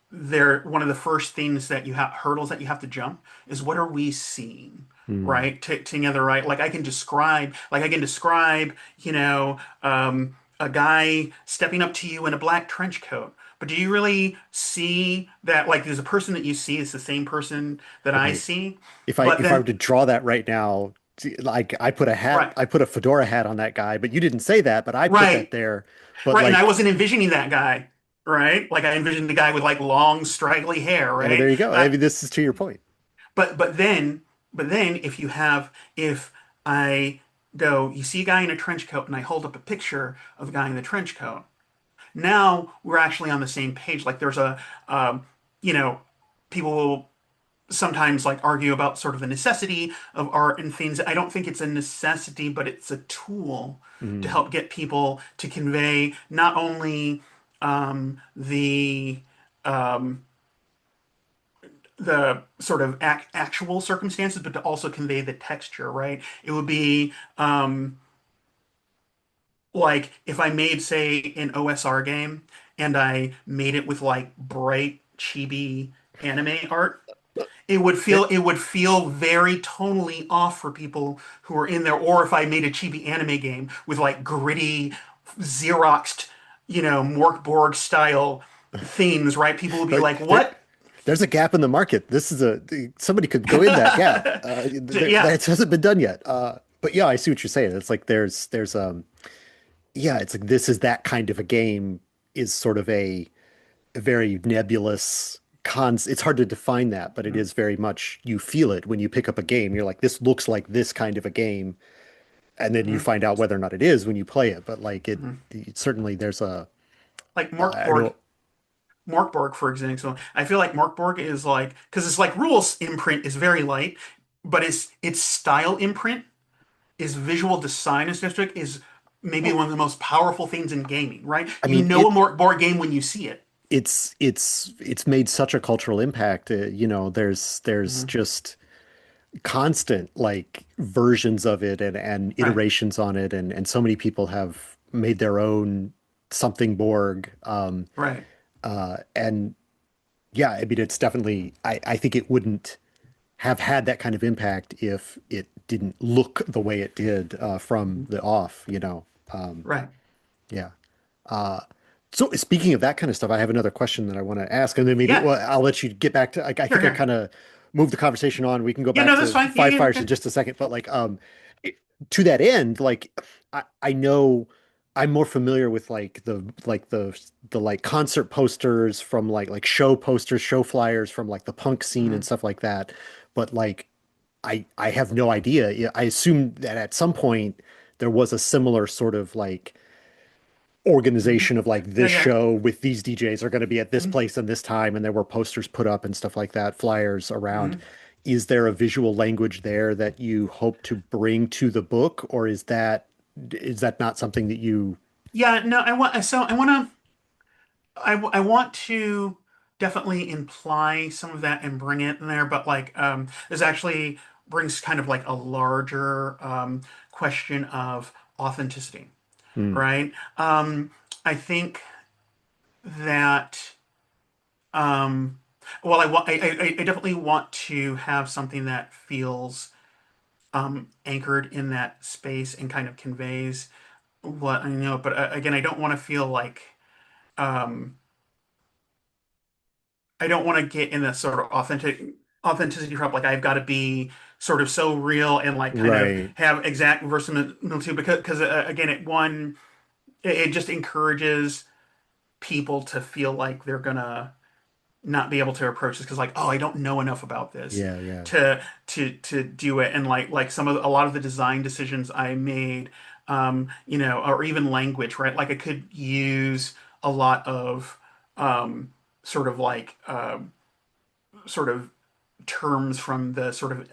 S2: they're one of the first things that you have hurdles that you have to jump is what are we seeing,
S1: Mm.
S2: right? Together, right? Like I can describe, a guy stepping up to you in a black trench coat. But do you really see that? Like, there's a person that you see is the same person that I
S1: Right.
S2: see. But
S1: If I were
S2: then,
S1: to draw that right now, like
S2: right,
S1: I put a fedora hat on that guy, but you didn't say that, but I put that
S2: right,
S1: there. But
S2: right. And I
S1: like,
S2: wasn't envisioning that guy, right? Like, I envisioned the guy with like long, straggly hair,
S1: there
S2: right?
S1: you go. I mean, this is to your point.
S2: But then if I go, you see a guy in a trench coat, and I hold up a picture of the guy in the trench coat. Now we're actually on the same page. Like there's you know, people will sometimes like argue about sort of the necessity of art and things. I don't think it's a necessity, but it's a tool to
S1: Mm.
S2: help get people to convey not only the um, the sort of actual circumstances, but to also convey the texture, right? It would be like if I made, say, an OSR game and I made it with like bright, chibi anime art, it would feel very tonally off for people who are in there. Or if I made a chibi anime game with like gritty, Xeroxed, Morkborg style themes, right? People would be
S1: Right.
S2: like, "What?"
S1: There's a gap in the market. Somebody could go in that gap.
S2: Yeah.
S1: That hasn't been done yet. But yeah, I see what you're saying. It's like yeah, it's like this is that kind of a game is sort of a very nebulous it's hard to define that, but it is very much you feel it when you pick up a game. You're like, this looks like this kind of a game, and then you
S2: Mhm.
S1: find out whether or not it is when you play it. But like
S2: Mhm.
S1: certainly there's a
S2: Like
S1: I don't know.
S2: Morkborg, for example. I feel like Morkborg is like because it's like rules imprint is very light, but its style imprint, is visual design aesthetic is maybe
S1: Well,
S2: one of the most powerful things in gaming, right?
S1: I
S2: You
S1: mean
S2: know a board game when you see it.
S1: it's made such a cultural impact. There's
S2: Hmm.
S1: just constant like versions of it and
S2: Right,
S1: iterations on it, and so many people have made their own something Borg.
S2: right.
S1: And yeah, I mean, it's definitely, I think it wouldn't have had that kind of impact if it didn't look the way it did from
S2: Mhm.
S1: the off.
S2: Right.
S1: Yeah. Uh, so speaking of that kind of stuff, I have another question that I want to ask, and then maybe,
S2: Yeah.
S1: well, I'll let you get back to, like, I
S2: Here,
S1: think I
S2: here.
S1: kind of moved the conversation on. We can go
S2: Yeah,
S1: back
S2: no, that's
S1: to
S2: fine. Yeah,
S1: Five
S2: yeah,
S1: Fires in
S2: okay.
S1: just a second, but like, it- to that end, like, I know I'm more familiar with the like concert posters from like show posters, show flyers from like the punk scene and
S2: Hmm.
S1: stuff like that. But like, I have no idea. Yeah, I assume that at some point there was a similar sort of like
S2: Hmm.
S1: organization of like
S2: Yeah,
S1: this
S2: yeah.
S1: show with these DJs are going to be at this
S2: Hmm.
S1: place and this time, and there were posters put up and stuff like that, flyers around.
S2: Hmm.
S1: Is there a visual language there that you hope to bring to the book, or is that not something that you?
S2: Yeah, no, I want to, I want to definitely imply some of that and bring it in there, but like, this actually brings kind of like a larger, question of authenticity,
S1: Hmm,
S2: right? I think that um, well, I definitely want to have something that feels anchored in that space and kind of conveys what I know. But again, I don't want to feel like um, I don't want to get in the sort of authenticity trap. Like I've got to be sort of so real and like kind of
S1: right.
S2: have exact verisimilitude because again, it just encourages people to feel like they're gonna not be able to approach this because like oh I don't know enough about this
S1: Yeah, yeah.
S2: to do it and like a lot of the design decisions I made or even language right like I could use a lot of um sort of like sort of terms from the sort of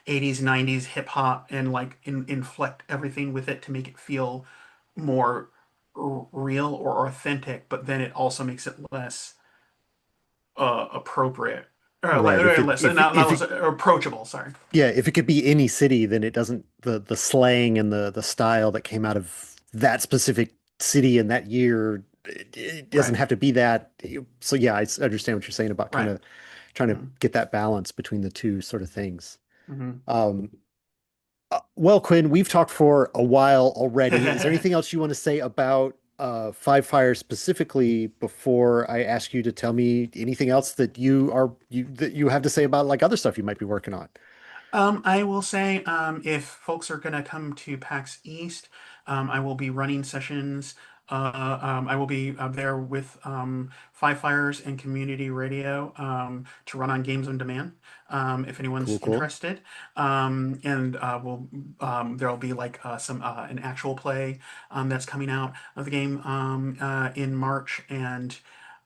S2: 80s 90s hip hop and like inflect everything with it to make it feel more real or authentic but then it also makes it less appropriate or
S1: Right. If it
S2: less
S1: if
S2: not
S1: if
S2: less
S1: it
S2: approachable. Sorry.
S1: Yeah, if it could be any city, then it doesn't the slang and the style that came out of that specific city in that year, it doesn't
S2: Right.
S1: have to be that. So yeah, understand what you're saying about kind
S2: Right.
S1: of trying to
S2: Mm-hmm.
S1: get that balance between the two sort of things.
S2: Mm-hmm.
S1: Um, well, Quinn, we've talked for a while already. Is there anything else you want to say about Five Fires specifically before I ask you to tell me anything else that you have to say about like other stuff you might be working on?
S2: I will say, if folks are gonna come to PAX East, I will be running sessions I will be there with Five Fires and Community Radio to run on Games on Demand if
S1: Cool,
S2: anyone's
S1: cool.
S2: interested. And there'll be like some an actual play that's coming out of the game in March, and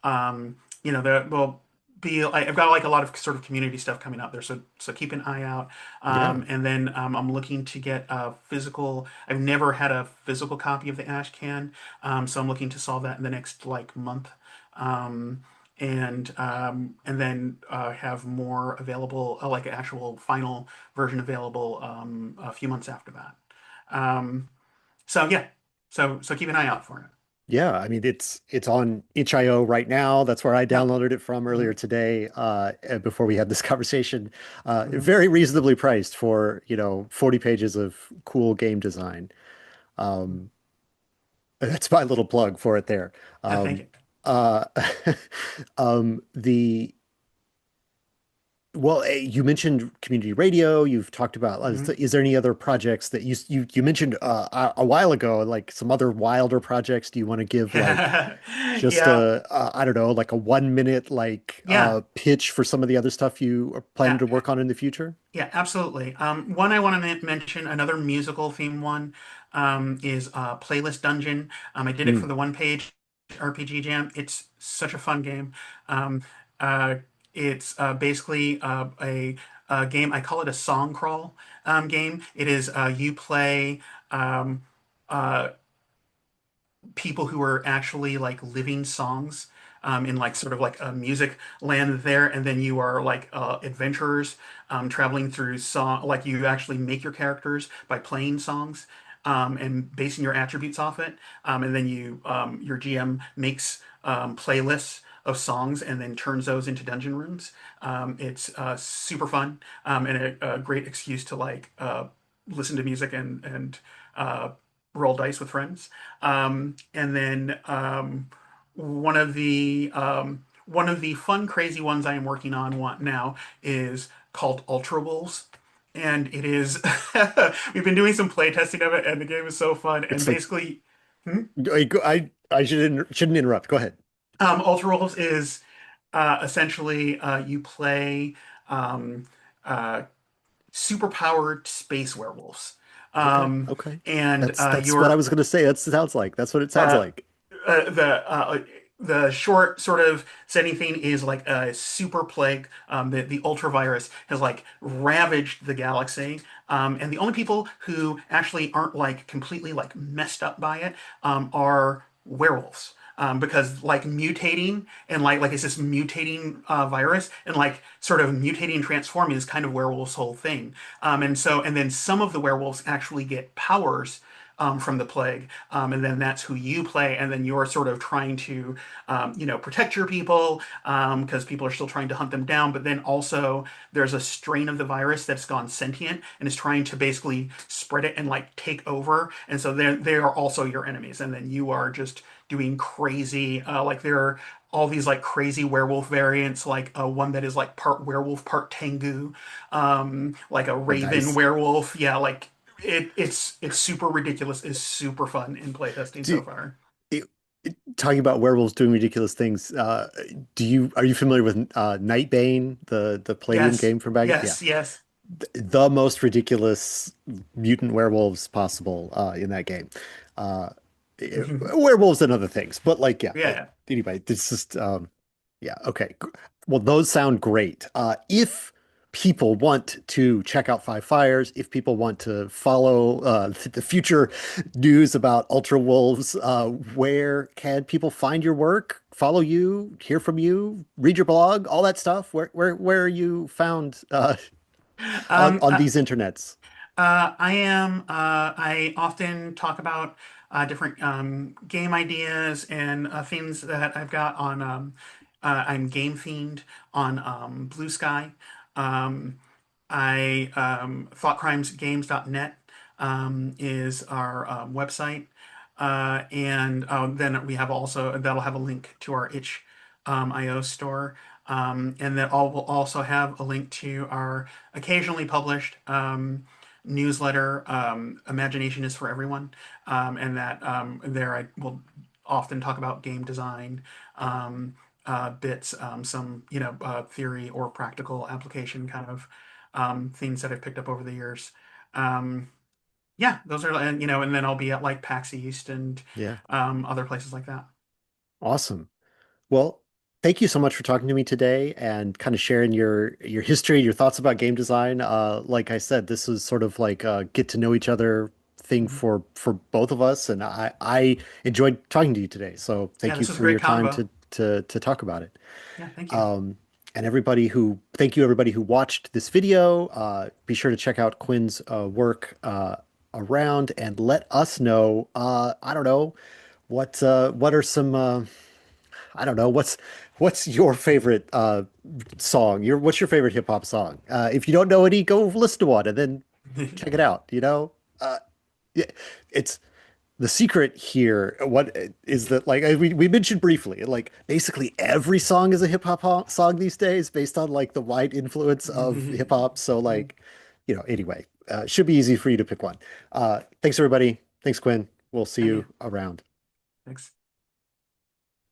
S2: there will be I've got like a lot of sort of community stuff coming out there, so keep an eye out.
S1: Yeah,
S2: And then I'm looking to get a physical. I've never had a physical copy of the ashcan, so I'm looking to solve that in the next like month. Um, and then have more available, like an actual final version available a few months after that. So yeah, so keep an eye out for it.
S1: yeah. I mean, it's on itch.io right now. That's where I
S2: Yep.
S1: downloaded it from earlier
S2: Mhm.
S1: today, before we had this conversation.
S2: Mhm.
S1: Very reasonably priced for, 40 pages of cool game design. Um, that's my little plug for it there.
S2: Thank
S1: Um,
S2: you.
S1: uh, the Well, you mentioned community radio. You've talked about.
S2: Mhm.
S1: Is there any other projects that you mentioned a while ago, like some other wilder projects? Do you want to give like just
S2: Yeah,
S1: I don't know, like a 1 minute like
S2: yeah,
S1: pitch for some of the other stuff you are planning
S2: yeah,
S1: to work on in the future?
S2: yeah, absolutely. One I want to mention, another musical theme one, is Playlist Dungeon. I did it
S1: Mm,
S2: for the one page RPG Jam. It's such a fun game. Um, uh, it's basically a game. I call it a song crawl game. It is you play um, uh, people who are actually like living songs in like sort of like a music land there, and then you are like adventurers traveling through song. Like you actually make your characters by playing songs and basing your attributes off it, and then your GM makes playlists of songs and then turns those into dungeon rooms. It's super fun and a great excuse to like listen to music and uh, roll dice with friends. And then one of the fun, crazy ones I am working on now is called Ultra Wolves. And it is we've been doing some play testing of it, and the game is so fun. And
S1: it's like
S2: basically, hmm?
S1: I shouldn't interrupt. Go ahead.
S2: Ultra Wolves is essentially you play um, uh, superpowered space werewolves.
S1: Okay,
S2: Um,
S1: okay.
S2: and
S1: That's what I
S2: you're
S1: was gonna say. That sounds like that's what it sounds
S2: uh,
S1: like.
S2: uh, the uh, the short sort of setting thing is like a super plague. The ultravirus has like ravaged the galaxy, and the only people who actually aren't like completely like messed up by it are werewolves. Because like mutating and like it's this mutating virus and like sort of mutating and transforming is kind of werewolves' whole thing. And then some of the werewolves actually get powers from the plague, and then that's who you play, and then you're sort of trying to, protect your people because people are still trying to hunt them down. But then also there's a strain of the virus that's gone sentient and is trying to basically spread it and like take over, and so they are also your enemies, and then you are just doing crazy, like there are all these like crazy werewolf variants, like one that is like part werewolf, part tengu, like a
S1: Oh,
S2: raven
S1: nice.
S2: werewolf. Yeah, like it's super ridiculous. It's super fun in playtesting so
S1: Do,
S2: far.
S1: it, Talking about werewolves doing ridiculous things, are you familiar with Nightbane, the Palladium
S2: Yes,
S1: game from back? Yeah,
S2: yes, yes.
S1: the most ridiculous mutant werewolves possible in that game. Uh, Werewolves and other things, but like, yeah.
S2: Yeah.
S1: Anyway, this just yeah, okay. Well, those sound great. If people want to check out Five Fires, if people want to follow the future news about Ultra Wolves, where can people find your work, follow you, hear from you, read your blog, all that stuff? Where are you found on
S2: Um, uh,
S1: these internets?
S2: I often talk about different game ideas and things that I've got on. I'm Gamefiend on Blue Sky. Um, thoughtcrimesgames.net is our website. And then we have also that'll have a link to our itch IO store. And that all will also have a link to our occasionally published newsletter, Imagination is for Everyone. And that there I will often talk about game design um, bits, some theory or practical application kind of things that I've picked up over the years. Um, yeah, those are, and then I'll be at like PAX East and
S1: Yeah.
S2: other places like that.
S1: Awesome. Well, thank you so much for talking to me today and kind of sharing your history, your thoughts about game design. Like I said, this is sort of like a get to know each other thing
S2: Mhm.
S1: for both of us, and I enjoyed talking to you today. So
S2: Yeah,
S1: thank you
S2: this was a
S1: for
S2: great
S1: your time
S2: convo.
S1: to talk about it.
S2: Yeah, thank you.
S1: Um, and thank you everybody who watched this video. Be sure to check out Quinn's work around and let us know. I don't know what are some I don't know what's your favorite song? What's your favorite hip hop song? If you don't know any, go listen to one and then check it out. Yeah, it's the secret here. What is that like? We mentioned briefly, like basically every song is a song these days, based on like the wide influence of hip hop. So like, anyway, should be easy for you to pick one. Thanks everybody. Thanks Quinn. We'll see
S2: Thank you.
S1: you around.
S2: Thanks.